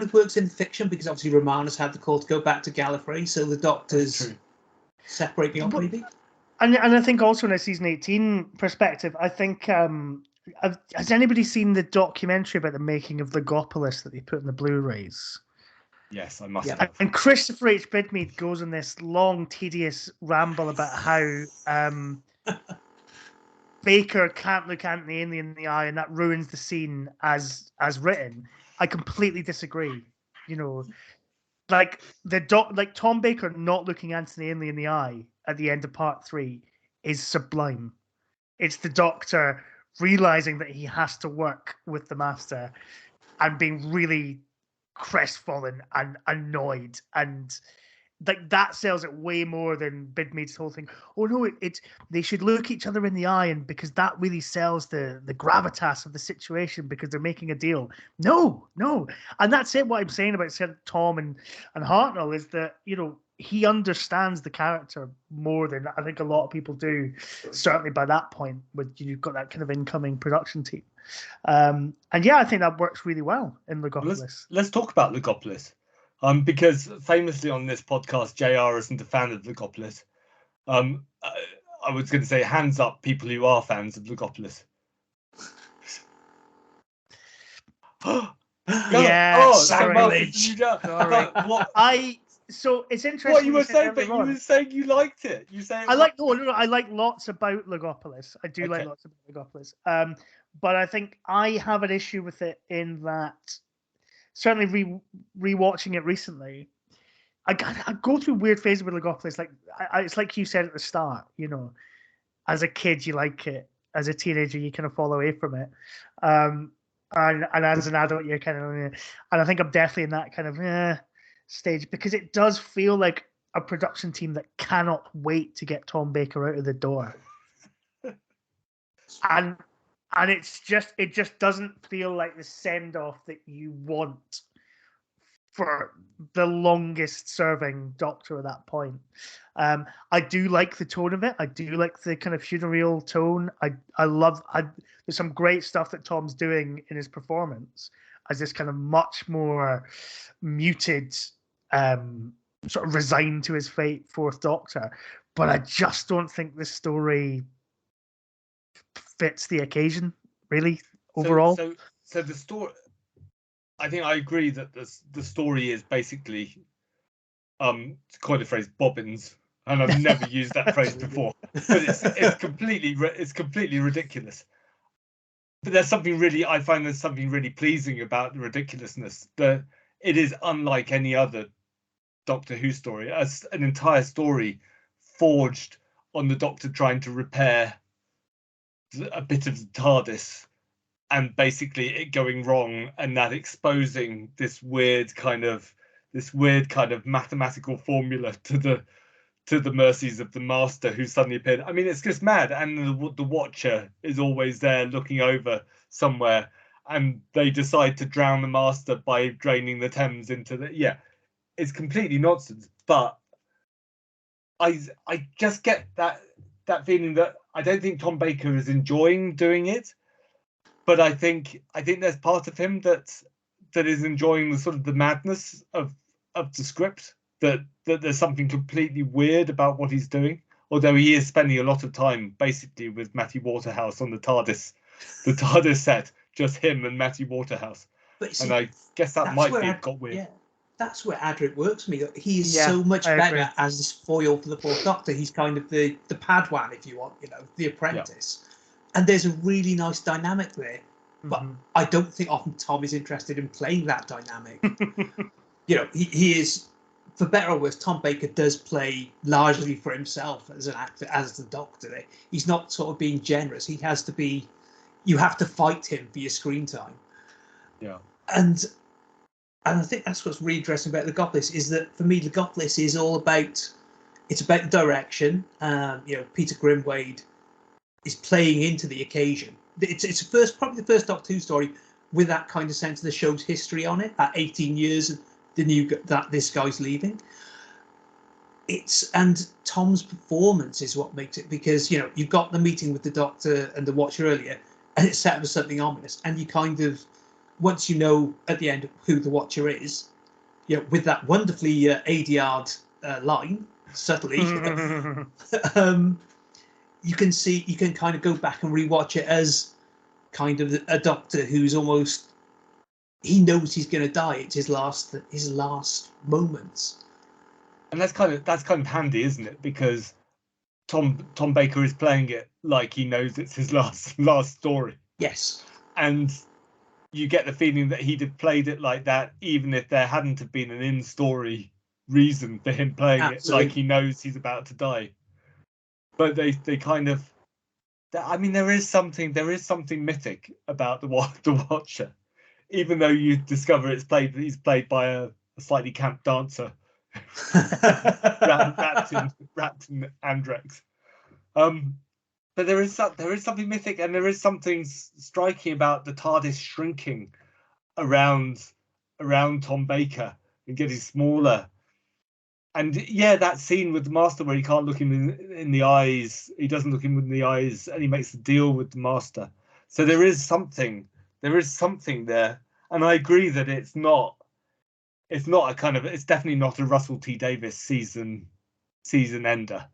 of works in fiction, because obviously Romana's had the call to go back to Gallifrey, so the Doctor's separating off maybe. And I think also in a season 18 perspective, I think has anybody seen the documentary about the making of Logopolis that they put in the Blu-rays? Yes, I must have. And Christopher H. Bidmead goes on this long, tedious ramble about how Baker can't look Anthony in the eye, and that ruins the scene as written. I completely disagree. You know, like Tom Baker not looking Anthony in the eye at the end of Part 3 is sublime. It's the Doctor realizing that he has to work with the Master and being really crestfallen and annoyed, and like that sells it way more than Bidmead's whole thing. Oh no, it's they should look each other in the eye, and because that really sells the gravitas of the situation, because they're making a deal. No, and that's it. What I'm saying about Tom and Hartnell is that, you know, he understands the character more than I think a lot of people do. Certainly by that point, when you've got that kind of incoming production team, and yeah, I think that works really well in Logopolis. Let's talk about Logopolis. Because famously on this podcast, JR isn't a fan of Logopolis. I was going to say, hands up, people who are fans of Logopolis. Yeah, sacrilege. So it's interesting. What you were saying, but you were saying you liked it. You say I like I like lots about Logopolis. I do like lots about Logopolis. But I think I have an issue with it in that, certainly rewatching it recently, I go through weird phases with Logopolis. Like it's like you said at the start. As a kid you like it. As a teenager you kind of fall away from it. And as an adult you're kind of. And I think I'm definitely in that kind of stage because it does feel like a production team that cannot wait to get Tom Baker out of the door. And it just doesn't feel like the send off that you want for the longest serving Doctor at that point. I do like the tone of it. I do like the kind of funereal tone. I love there's some great stuff that Tom's doing in his performance as this kind of much more muted, sort of resigned to his fate Fourth Doctor. But I just don't think this story fits the occasion really overall. So the story, I think I agree that the story is basically to coin the phrase bobbins, and I've never used that phrase before, but it's completely ridiculous. But I find there's something really pleasing about the ridiculousness. That it is unlike any other Doctor Who story, as an entire story forged on the Doctor trying to repair a bit of the TARDIS and basically it going wrong, and that exposing this weird kind of mathematical formula to the mercies of the Master who suddenly appeared. I mean, it's just mad. And the Watcher is always there looking over somewhere, and they decide to drown the Master by draining the Thames into it's completely nonsense. But I just get that feeling that I don't think Tom Baker is enjoying doing it, but I think there's part of him that is enjoying the sort of the madness of the script, that there's something completely weird about what he's doing, although he is spending a lot of time basically with Matthew Waterhouse on the TARDIS set, just him and Matthew Waterhouse. But see, and I guess that might be got weird. Yeah, that's where Adric works for me. He is so much better as this foil for the Fourth Doctor. He's kind of the Padawan, if you want, the apprentice. Yeah. And there's a really nice dynamic there. But I don't think often Tom is interested in playing that dynamic. He is, for better or worse, Tom Baker does play largely for himself as an actor, as the Doctor. He's not sort of being generous. He has to be, you have to fight him for your screen time. Yeah. And I think that's what's really interesting about Logopolis, is that for me, Logopolis is all about, it's about the direction. Peter Grimwade is playing into the occasion. It's probably the first Doctor Who story with that kind of sense of the show's history on it. At 18 years, that this guy's leaving. And Tom's performance is what makes it, because you've got the meeting with the Doctor and the Watcher earlier, and it's set up as something ominous, and you kind of, once you know at the end who the Watcher is, with that wonderfully ADR'd line, subtly, you can kind of go back and rewatch it as kind of a Doctor who's almost, he knows he's going to die. It's his last moments. And that's kind of handy, isn't it? Because Tom Baker is playing it like he knows it's his last story. Yes. And you get the feeling that he'd have played it like that even if there hadn't have been an in-story reason for him playing Absolutely. It like he knows he's about to die. But they kind of, I mean, there is something mythic about the Watcher, even though you discover he's played by a slightly camp dancer wrapped in Andrex. But there is something mythic, and there is something striking about the TARDIS shrinking around Tom Baker and getting smaller. And that scene with the Master where he can't look him in the eyes, he doesn't look him in the eyes, and he makes a deal with the Master. So there is something there, and I agree that it's definitely not a Russell T Davies season ender.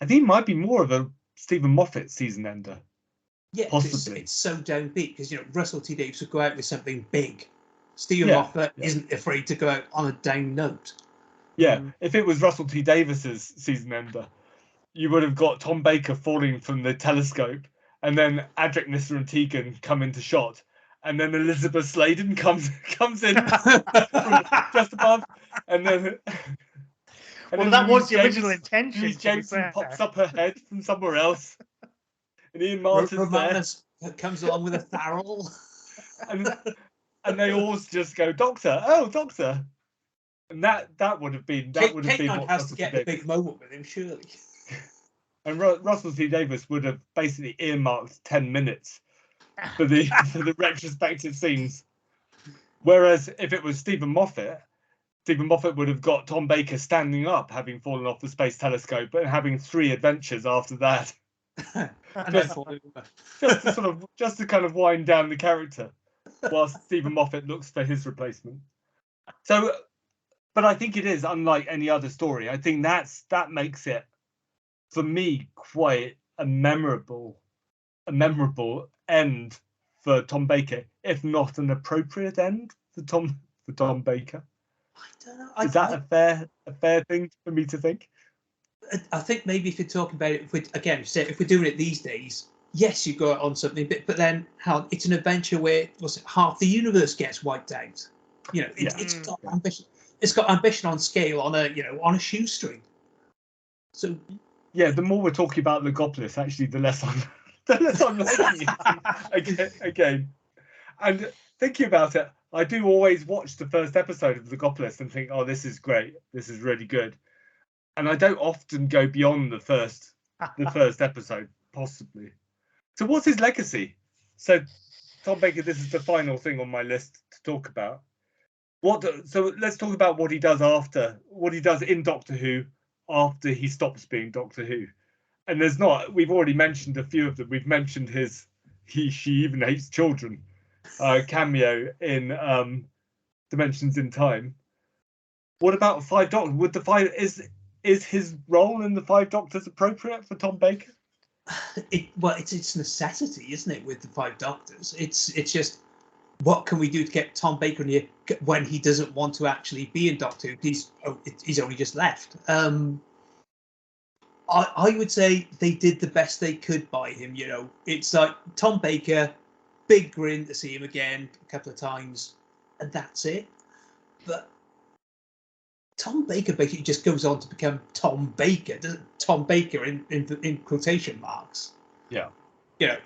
I think it might be more of a Stephen Moffat season ender. Yeah, possibly. It's so downbeat because Russell T Davies would go out with something big. Stephen Moffat isn't afraid to go out on a down note. Yeah, if it was Russell T Davies's season ender, you would have got Tom Baker falling from the telescope, and then Adric, Nissa, and Tegan come into shot, and then Elizabeth Sladen comes in just above, and then. Well, that was the original intention. Louise Jameson pops up her head from somewhere else, and Ian Martin's Romanus comes along with a Farrell, and they all just go, "Doctor, oh, Doctor," and that would have been Kate has to get the big moment with him, surely. And Russell T Davies would have basically earmarked 10 minutes for the retrospective scenes, whereas if it was Stephen Moffat would have got Tom Baker standing up, having fallen off the space telescope, and having 3 adventures after that, just to kind of wind down the character, whilst Stephen Moffat looks for his replacement. So, but I think it is unlike any other story. I think that makes it, for me, quite a memorable end for Tom Baker, if not an appropriate end for Tom Baker. I don't know. Is that a fair thing for me to think? I think maybe if you're talking about it, if we're doing it these days, yes, you go on something, but then how it's an adventure where half the universe gets wiped out. It's got ambition. It's got ambition on scale on a shoestring. So yeah, the more we're talking about Logopolis, actually, the less I'm liking it again. And thinking about it, I do always watch the first episode of Logopolis and think, oh, this is great. This is really good. And I don't often go beyond the first episode, possibly. So what's his legacy? So Tom Baker, this is the final thing on my list to talk about. So let's talk about what he does in Doctor Who after he stops being Doctor Who. And we've already mentioned a few of them. We've mentioned his She Even Hates Children cameo in Dimensions in Time. What about Five Doctors? Is his role in the Five Doctors appropriate for Tom Baker? It's necessity, isn't it? With the Five Doctors, it's just what can we do to get Tom Baker in here when he doesn't want to actually be in Doctor Who? He's only just left. I would say they did the best they could by him. It's like Tom Baker, big grin to see him again a couple of times, and that's it. But Tom Baker basically just goes on to become Tom Baker. Tom Baker in quotation marks. Yeah.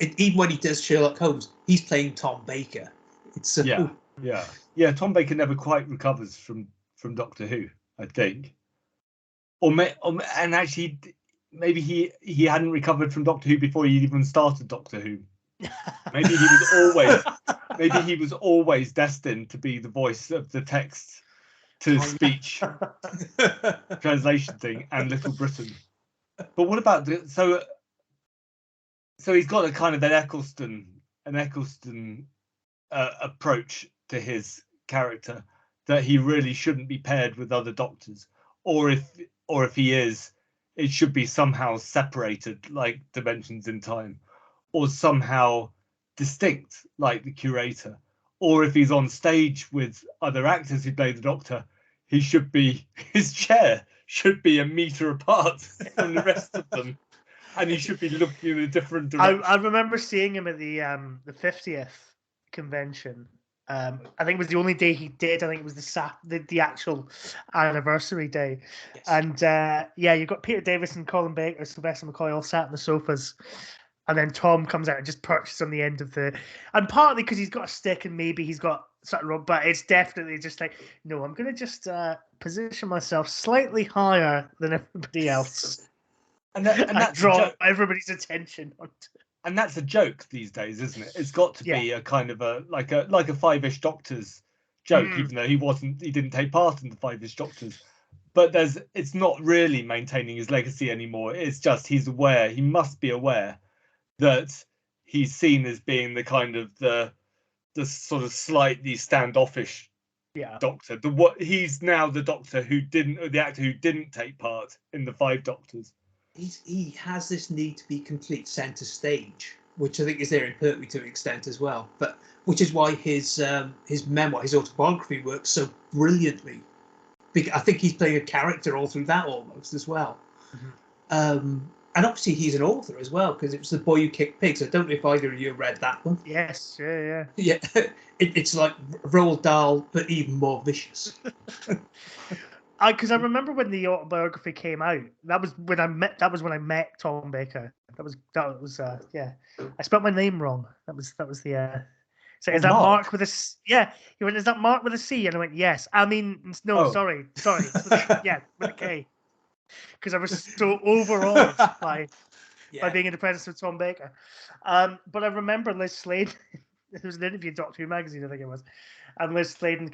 Even when he does Sherlock Holmes, he's playing Tom Baker. It's yeah. Tom Baker never quite recovers from Doctor Who, I think, and actually, maybe he hadn't recovered from Doctor Who before he even started Doctor Who. Maybe he was always destined to be the voice of the text to speech translation thing and Little Britain. But what about so he's got a kind of an Eccleston approach to his character, that he really shouldn't be paired with other Doctors, or if he is, it should be somehow separated, like Dimensions in Time, or somehow distinct, like the Curator. Or if he's on stage with other actors who play the Doctor, his chair should be a meter apart from the rest of them, and he should be looking in a different direction. I remember seeing him at the 50th convention. I think it was the only day he did. I think it was the actual anniversary day. Yes. And you've got Peter Davis and Colin Baker, Sylvester McCoy all sat on the sofas. And then Tom comes out and just perches on the end of and partly because he's got a stick and maybe he's got something wrong, but it's definitely just like, no, I'm going to just position myself slightly higher than everybody else. and that draw everybody's attention onto it. And that's a joke these days, isn't it? It's got to be a kind of like a Five-ish Doctors joke, even though he didn't take part in the Five-ish Doctors. But it's not really maintaining his legacy anymore. It's just he must be aware that he's seen as being the kind of the sort of slightly standoffish Doctor. He's now the Doctor the actor who didn't take part in the Five Doctors. He has this need to be complete centre stage, which I think is there in Pertwee to an extent as well. But which is why his memoir, his autobiography, works so brilliantly. Because I think he's playing a character all through that almost as well. Mm-hmm. And obviously he's an author as well, because it was The Boy Who Kicked Pigs. I don't know if either of you read that one. Yes, yeah. Yeah, it's like Roald Dahl, but even more vicious. Because I remember when the autobiography came out. That was when I met. That was when I met Tom Baker. That was. Yeah. I spelled my name wrong. That was the. So is that Mark with a yeah? He went, is that Mark with a C? And I went, yes. I mean, no, sorry. It's with a K. Because I was so overawed by being in the presence of Tom Baker. But I remember Liz Sladen. There was an interview in Doctor Who magazine, I think it was, and Liz Sladen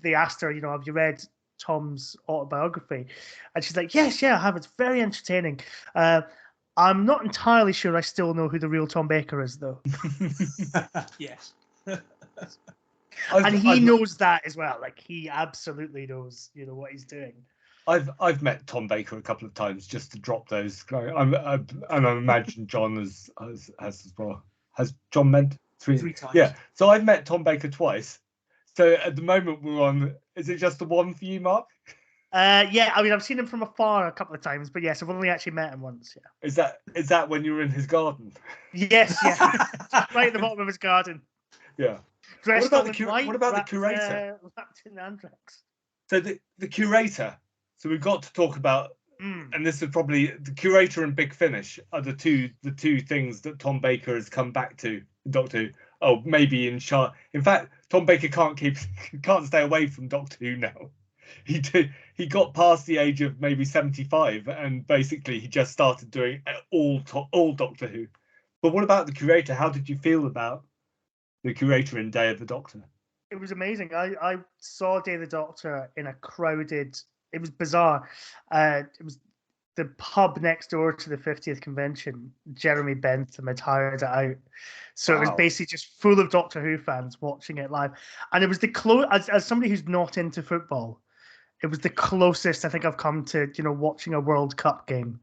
they asked her, have you read Tom's autobiography? And she's like, yes, I have. It's very entertaining. I'm not entirely sure I still know who the real Tom Baker is, though. Yes. And he knows that as well. Like, he absolutely knows, what he's doing. I've met Tom Baker a couple of times just to drop those. And I imagine John has as well. Has John met three times? Yeah. So I've met Tom Baker twice. So at the moment we're on. Is it just the one for you, Mark? Yeah. I mean, I've seen him from afar a couple of times, but yes, I've only actually met him once. Yeah. Is that when you were in his garden? Yes. Yeah. Right at the bottom of his garden. Yeah. What about the curator? Wrapped in anthrax. So the curator. So we've got to talk about, and this is probably the curator and Big Finish are the two things that Tom Baker has come back to in Doctor Who. Oh, maybe in fact, Tom Baker can't stay away from Doctor Who now. He got past the age of maybe 75, and basically he just started doing all Doctor Who. But what about the curator? How did you feel about the curator in Day of the Doctor? It was amazing. I saw Day of the Doctor in a crowded. It was bizarre. It was the pub next door to the 50th convention. Jeremy Bentham had hired it out. So It was basically just full of Doctor Who fans watching it live. And it was as somebody who's not into football, it was the closest I think I've come to, watching a World Cup game.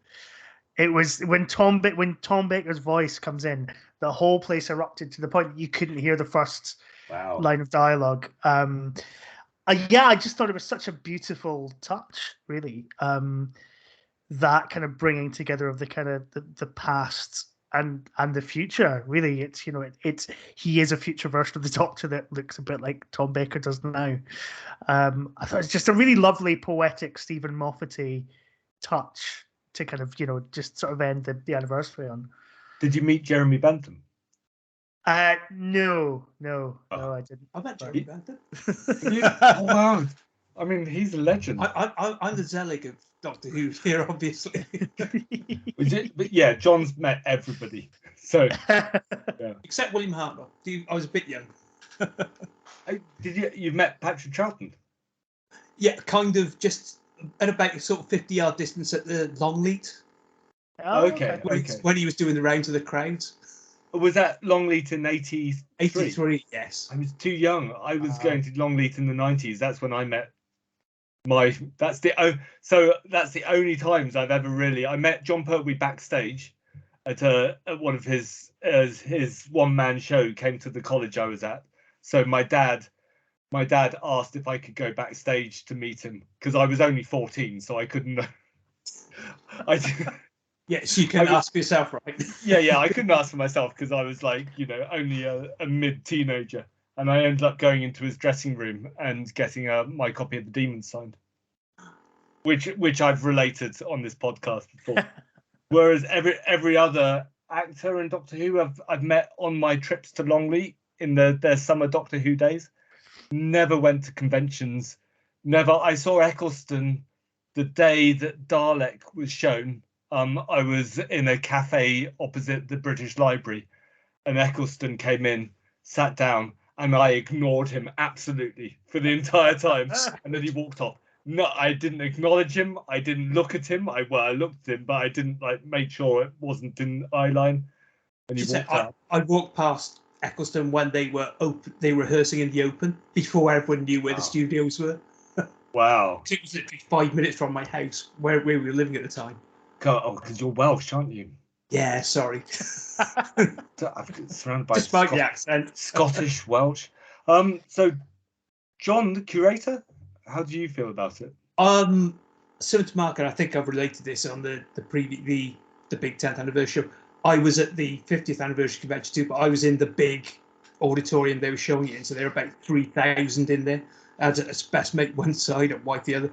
It was when Tom Baker's voice comes in, the whole place erupted to the point that you couldn't hear the first line of dialogue. I just thought it was such a beautiful touch, really. That kind of bringing together of the kind of the past and the future. Really, it's he is a future version of the Doctor that looks a bit like Tom Baker does now. I thought it's just a really lovely, poetic Stephen Moffat-y touch to kind of just sort of end the anniversary on. Did you meet Jeremy Bentham? No, I didn't. I met Jeremy Bentham. Oh wow! I mean, he's a legend. I'm the Zelig of Doctor Who here, obviously. But yeah, John's met everybody. So except William Hartnell. I was a bit young. You've met Patrick Troughton? Yeah, kind of just at about a sort of 50-yard distance at the Longleat. Oh, okay. When he was doing the rounds of the crowds. Was that Longleat in 83? 83, yes. I was too young. I was going to Longleat in the 90s. That's when I met that's the only times I've ever really. I met John Pertwee backstage at one of his one-man show. Came to the college I was at. So my dad asked if I could go backstage to meet him because I was only 14, so I couldn't. Yes, you can ask yourself, right? Yeah, I couldn't ask for myself because I was like, only a mid-teenager. And I ended up going into his dressing room and getting my copy of The Demon signed, which I've related on this podcast before. Whereas every other actor in Doctor Who I've met on my trips to Longleat in their summer Doctor Who days, never went to conventions. Never. I saw Eccleston the day that Dalek was shown. I was in a cafe opposite the British Library, and Eccleston came in, sat down, and I ignored him absolutely for the entire time. And then he walked off. No, I didn't acknowledge him. I didn't look at him. I looked at him, but I didn't make sure it wasn't in eye line. And he walked out. I walked past Eccleston when they were rehearsing in the open before everyone knew where the studios were. Wow. It was literally 5 minutes from my house where we were living at the time. Because you're Welsh, aren't you? Yeah, sorry. Surrounded by despite the accent, Scottish Welsh. So, John, the curator, how do you feel about it? Similar to Mark, and I think I've related this on the the big 10th anniversary show. I was at the 50th anniversary convention too, but I was in the big auditorium they were showing it in, so there were about 3,000 in there. I had a best mate one side and White the other.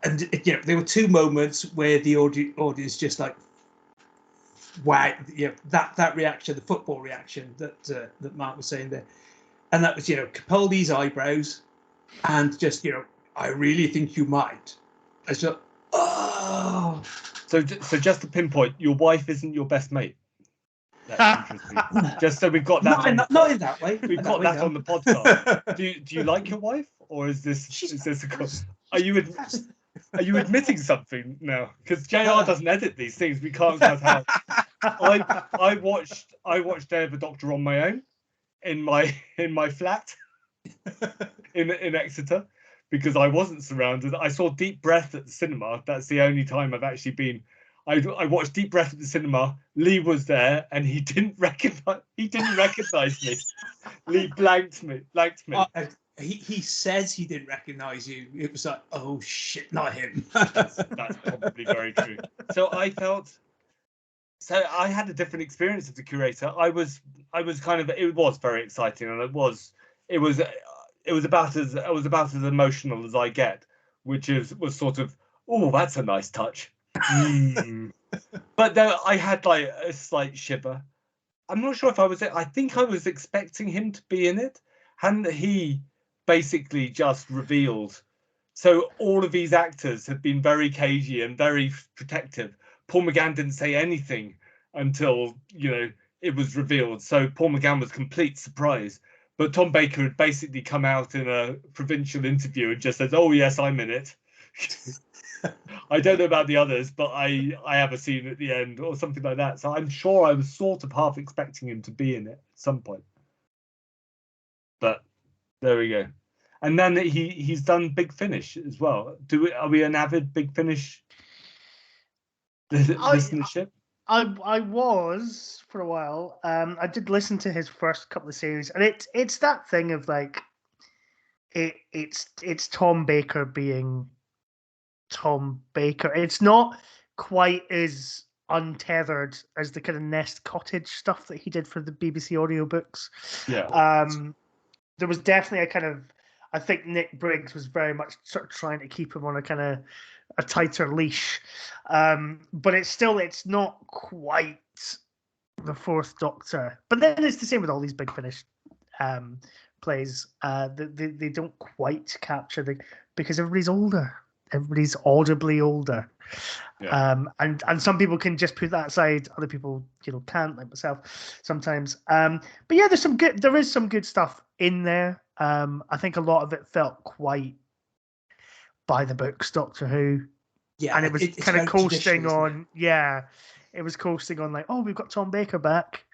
And there were two moments where the audience just like, wow, that reaction, the football reaction that Mark was saying there, and that was Capaldi's eyebrows, and just I really think you might. I just oh. So just to pinpoint, your wife isn't your best mate. That's interesting. Just so we've got that. Not in that way. We've got that on the podcast. Do you like your wife, or is this Are you admitting something now? Because JR doesn't edit these things. We can't cut out. I watched Day of the Doctor on my own in my flat in Exeter, because I wasn't surrounded. I saw Deep Breath at the cinema. That's the only time I've actually been. I watched Deep Breath at the cinema. Lee was there, and he didn't recognize me. Lee blanked me. He says he didn't recognize you. It was like, oh shit, not him. That's probably very true. So I had a different experience as the curator. I was kind of, it was very exciting, and it was about as emotional as I get, which was sort of, oh, that's a nice touch. But then I had like a slight shiver. I'm not sure if I think I was expecting him to be in it, and he basically just revealed. So all of these actors have been very cagey and very protective. Paul McGann didn't say anything until it was revealed. So Paul McGann was complete surprise. But Tom Baker had basically come out in a provincial interview and just said, "Oh yes, I'm in it." I don't know about the others, but I have a scene at the end or something like that. So I'm sure I was sort of half expecting him to be in it at some point. But there we go. And then he's done Big Finish as well. Are we an avid Big Finish listenership? I was for a while. I did listen to his first couple of series, and it's that thing of like it's Tom Baker being Tom Baker. It's not quite as untethered as the kind of Nest Cottage stuff that he did for the BBC audiobooks. Yeah. There was definitely a kind of, I think Nick Briggs was very much sort of trying to keep him on a kind of a tighter leash. But it's not quite the Fourth Doctor. But then it's the same with all these Big Finish plays. They don't quite capture because everybody's older. Everybody's audibly older. Yeah. And some people can just put that aside. Other people, can't, like myself sometimes. But yeah, there is some good stuff in there. I think a lot of it felt quite by the books, Doctor Who. Yeah, and it was kind of coasting on. Yeah, it was coasting on like, oh, we've got Tom Baker back.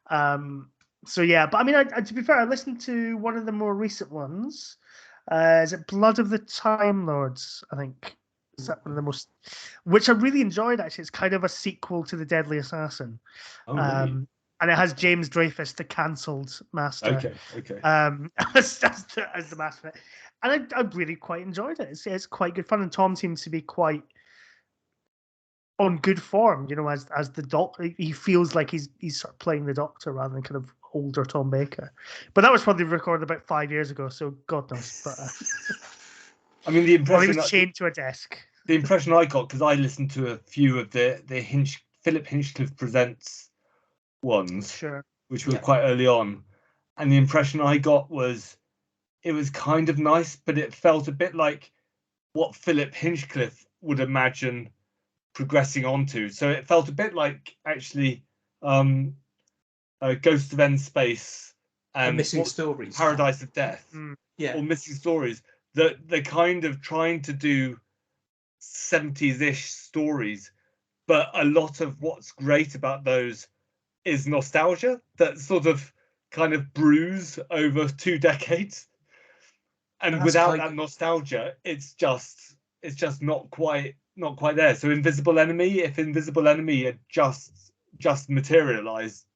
So yeah, but I mean, to be fair, I listened to one of the more recent ones. Is it Blood of the Time Lords? I think is that one of the most, which I really enjoyed. Actually, it's kind of a sequel to The Deadly Assassin. Oh, really? And it has James Dreyfus, the cancelled master. Okay. As the master, and I really quite enjoyed it. It's quite good fun, and Tom seems to be quite on good form. As the Doctor, he feels like he's sort of playing the Doctor rather than kind of older Tom Baker. But that was probably recorded about 5 years ago, so God knows. But I mean, the impression he was chained to a desk. The impression I got, because I listened to a few of the Philip Hinchcliffe Presents ones, sure, which were quite early on, and the impression I got was it was kind of nice, but it felt a bit like what Philip Hinchcliffe would imagine progressing onto. So it felt a bit like actually Ghost of End Space and Missing Stories, Paradise of Death, or Missing Stories, that they're kind of trying to do 70s-ish stories, but a lot of what's great about those is nostalgia that sort of kind of brews over 2 decades, and without that nostalgia, it's just not quite there. So Invisible Enemy, if Invisible Enemy had just materialized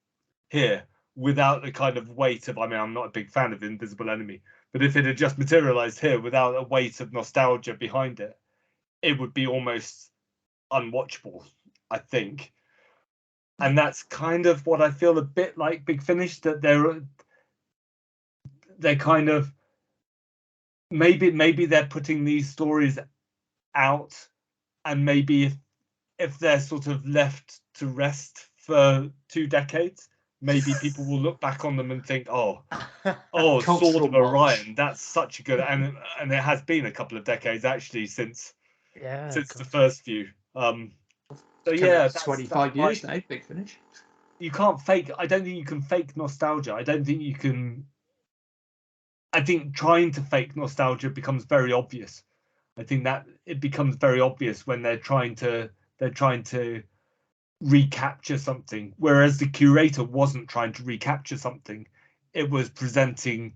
here without the kind of weight of, I mean, I'm not a big fan of Invisible Enemy, but if it had just materialized here without a weight of nostalgia behind it, it would be almost unwatchable. I think. And that's kind of what I feel a bit like Big Finish, that they're kind of maybe they're putting these stories out, and maybe if they're sort of left to rest for 2 decades, maybe people will look back on them and think, oh, Sword of Orion, that's such a good, and it has been a couple of decades actually since the first few. So yeah, that's 25 years now, Big Finish. You can't fake. I don't think you can fake nostalgia. I don't think you can. I think trying to fake nostalgia becomes very obvious. I think that it becomes very obvious when they're trying to recapture something, whereas the curator wasn't trying to recapture something. It was presenting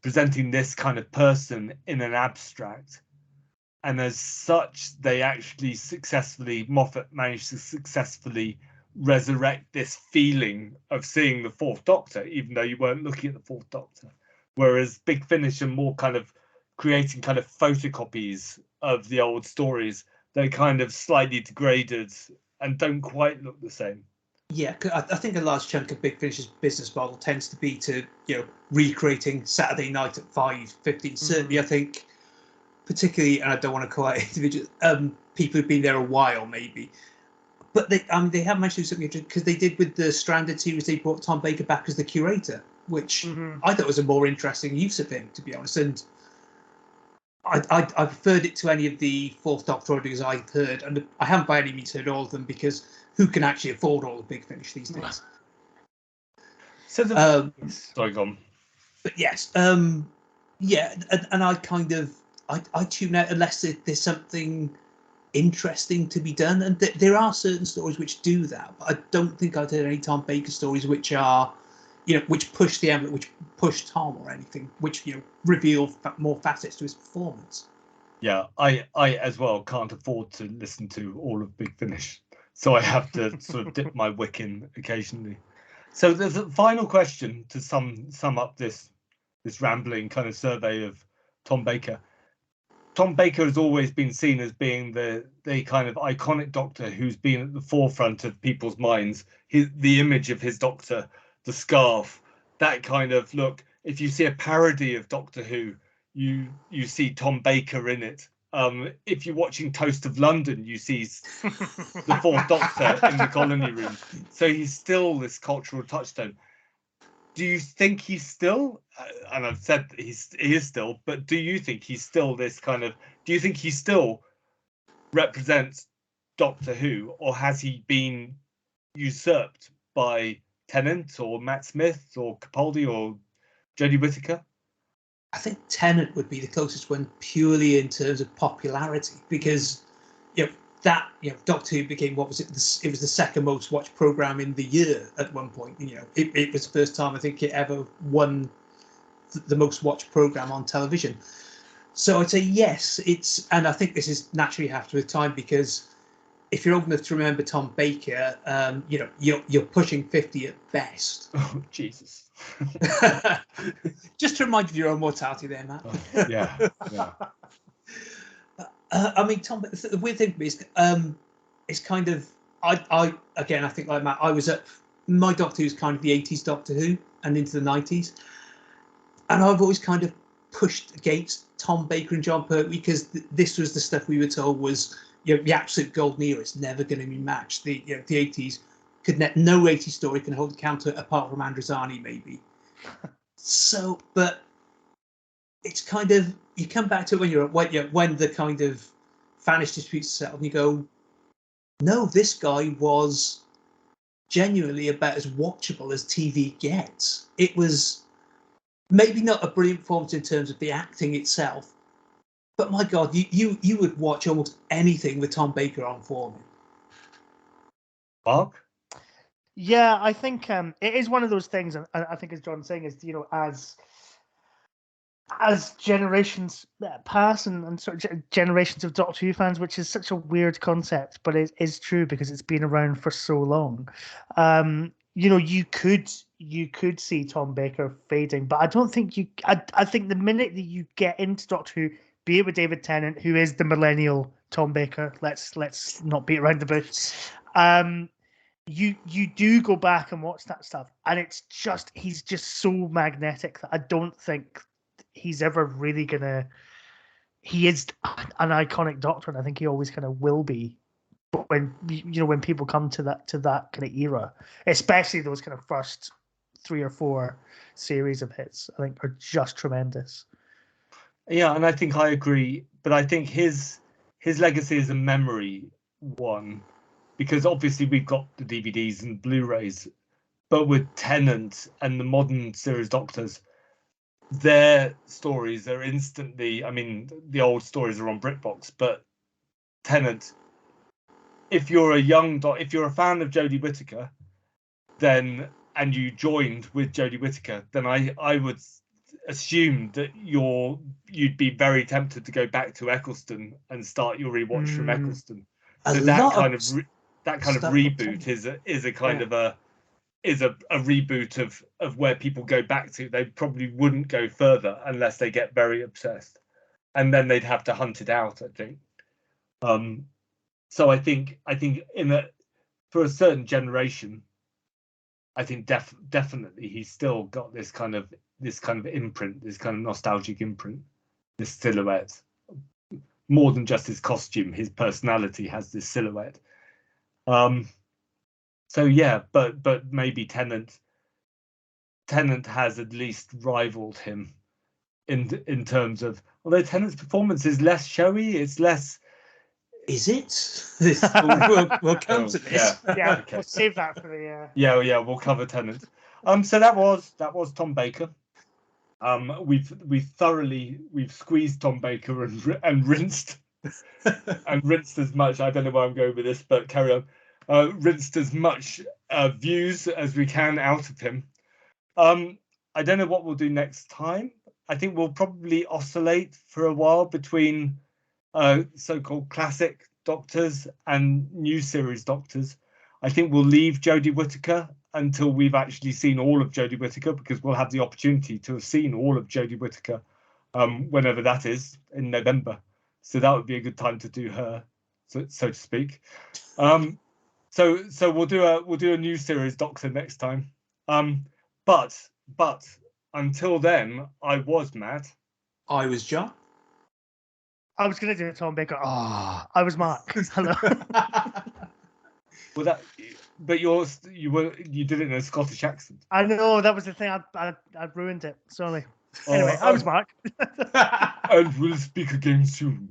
this kind of person in an abstract, and as such, they actually Moffat managed to successfully resurrect this feeling of seeing the Fourth Doctor, even though you weren't looking at the Fourth Doctor. Whereas Big Finish are more kind of creating kind of photocopies of the old stories. They're kind of slightly degraded and don't quite look the same. Yeah, I think a large chunk of Big Finish's business model tends to be to, recreating Saturday night at 5:15. Certainly, I think, particularly, and I don't want to call out individuals, people who've been there a while, maybe. But they have managed to do something interesting, because they did with the Stranded series. They brought Tom Baker back as the curator, which I thought was a more interesting use of him, to be honest. And I preferred it to any of the Fourth Doctor audios I've heard, and I haven't by any means heard all of them, because who can actually afford all the Big Finish these days? So sorry, go on. But yes, yeah, and I kind of I tune out unless there's something interesting to be done, and there are certain stories which do that, but I don't think I've heard any Tom Baker stories which are, which push the envelope, which push Tom or anything, which reveal more facets to his performance. Yeah, I as well can't afford to listen to all of Big Finish, so I have to sort of dip my wick in occasionally. So there's a final question to sum up this rambling kind of survey of Tom Baker. Tom Baker has always been seen as being the kind of iconic Doctor who's been at the forefront of people's minds. The image of his Doctor, the scarf, that kind of look. If you see a parody of Doctor Who, you see Tom Baker in it. If you're watching Toast of London, you see the Fourth Doctor in the Colony Room. So he's still this cultural touchstone. Do you think he's still, and I've said he is still, but do you think he's still this kind of, do you think he still represents Doctor Who, or has he been usurped by Tennant or Matt Smith or Capaldi or Jodie Whittaker? I think Tennant would be the closest one, purely in terms of popularity, because Doctor Who became, what was it? It was the second most watched program in the year at one point. It was the first time I think it ever won the most watched program on television. So I'd say yes. And I think this is naturally happened with time, because if you're old enough to remember Tom Baker, you're pushing 50 at best. Oh Jesus! Just to remind you of your own mortality, there, Matt. Oh, yeah. I mean, Tom. The weird thing for me is, it's kind of I think like Matt, I was at my Doctor Who's kind of the 80s Doctor Who and into the 90s, and I've always kind of pushed against Tom Baker and Jon Pertwee, because this was the stuff we were told was the absolute golden era. It's never going to be matched. The 80s no 80s story can hold a counter apart from Androzani maybe. So, but it's kind of, you come back to it when the kind of Vanish disputes settled, and you go, no, this guy was genuinely about as watchable as TV gets. It was maybe not a brilliant performance in terms of the acting itself, but my God, you would watch almost anything with Tom Baker on for me. Mark? Yeah, I think it is one of those things, and I think as John's saying, is as generations pass and sort of generations of Doctor Who fans, which is such a weird concept, but it is true because it's been around for so long. You could see Tom Baker fading, but I don't think you. I think the minute that you get into Doctor Who, be it with David Tennant, who is the millennial Tom Baker, let's not beat around the bush, You do go back and watch that stuff, and he's just so magnetic that I don't think he's ever really gonna. He is an iconic Doctor, and I think he always kind of will be. But when people come to that kind of era, especially those kind of first 3 or 4 series of hits, I think are just tremendous. Yeah, and I think I agree, but I think his legacy is a memory one, because obviously we've got the DVDs and Blu-rays, but with Tennant and the modern series Doctors, their stories are instantly. I mean, the old stories are on BritBox, but Tennant, if you're a fan of Jodie Whittaker, then and you joined with Jodie Whittaker, then I would assume that you'd be very tempted to go back to Eccleston and start your rewatch from Eccleston. So that kind of reboot is a kind of a reboot of where people go back to. They probably wouldn't go further unless they get very obsessed, and then they'd have to hunt it out, I think. So I think for a certain generation, I think definitely he's still got this kind of imprint, this kind of nostalgic imprint, this silhouette. More than just his costume, his personality has this silhouette. So yeah, but maybe Tennant has at least rivaled him in terms of, although Tennant's performance is less showy, it's less. Is it? We'll come to this. Yeah, Okay. we'll save that for the. Yeah, we'll cover Tennant. So that was Tom Baker. We've squeezed Tom Baker and rinsed as much. I don't know where I'm going with this, but carry on. Rinsed as much views as we can out of him. I don't know what we'll do next time. I think we'll probably oscillate for a while between so-called classic Doctors and new series Doctors. I think we'll leave Jodie Whittaker until we've actually seen all of Jodie Whittaker, because we'll have the opportunity to have seen all of Jodie Whittaker whenever that is, in November. So that would be a good time to do her, so to speak. So we'll do a new series Doctor next time. But until then, I was Matt. I was John. I was going to do it, Tom Baker. I was Mark. Hello. Well, you did it in a Scottish accent. I know, that was the thing. I ruined it. Sorry. Anyway, I was Mark. And we'll speak again soon.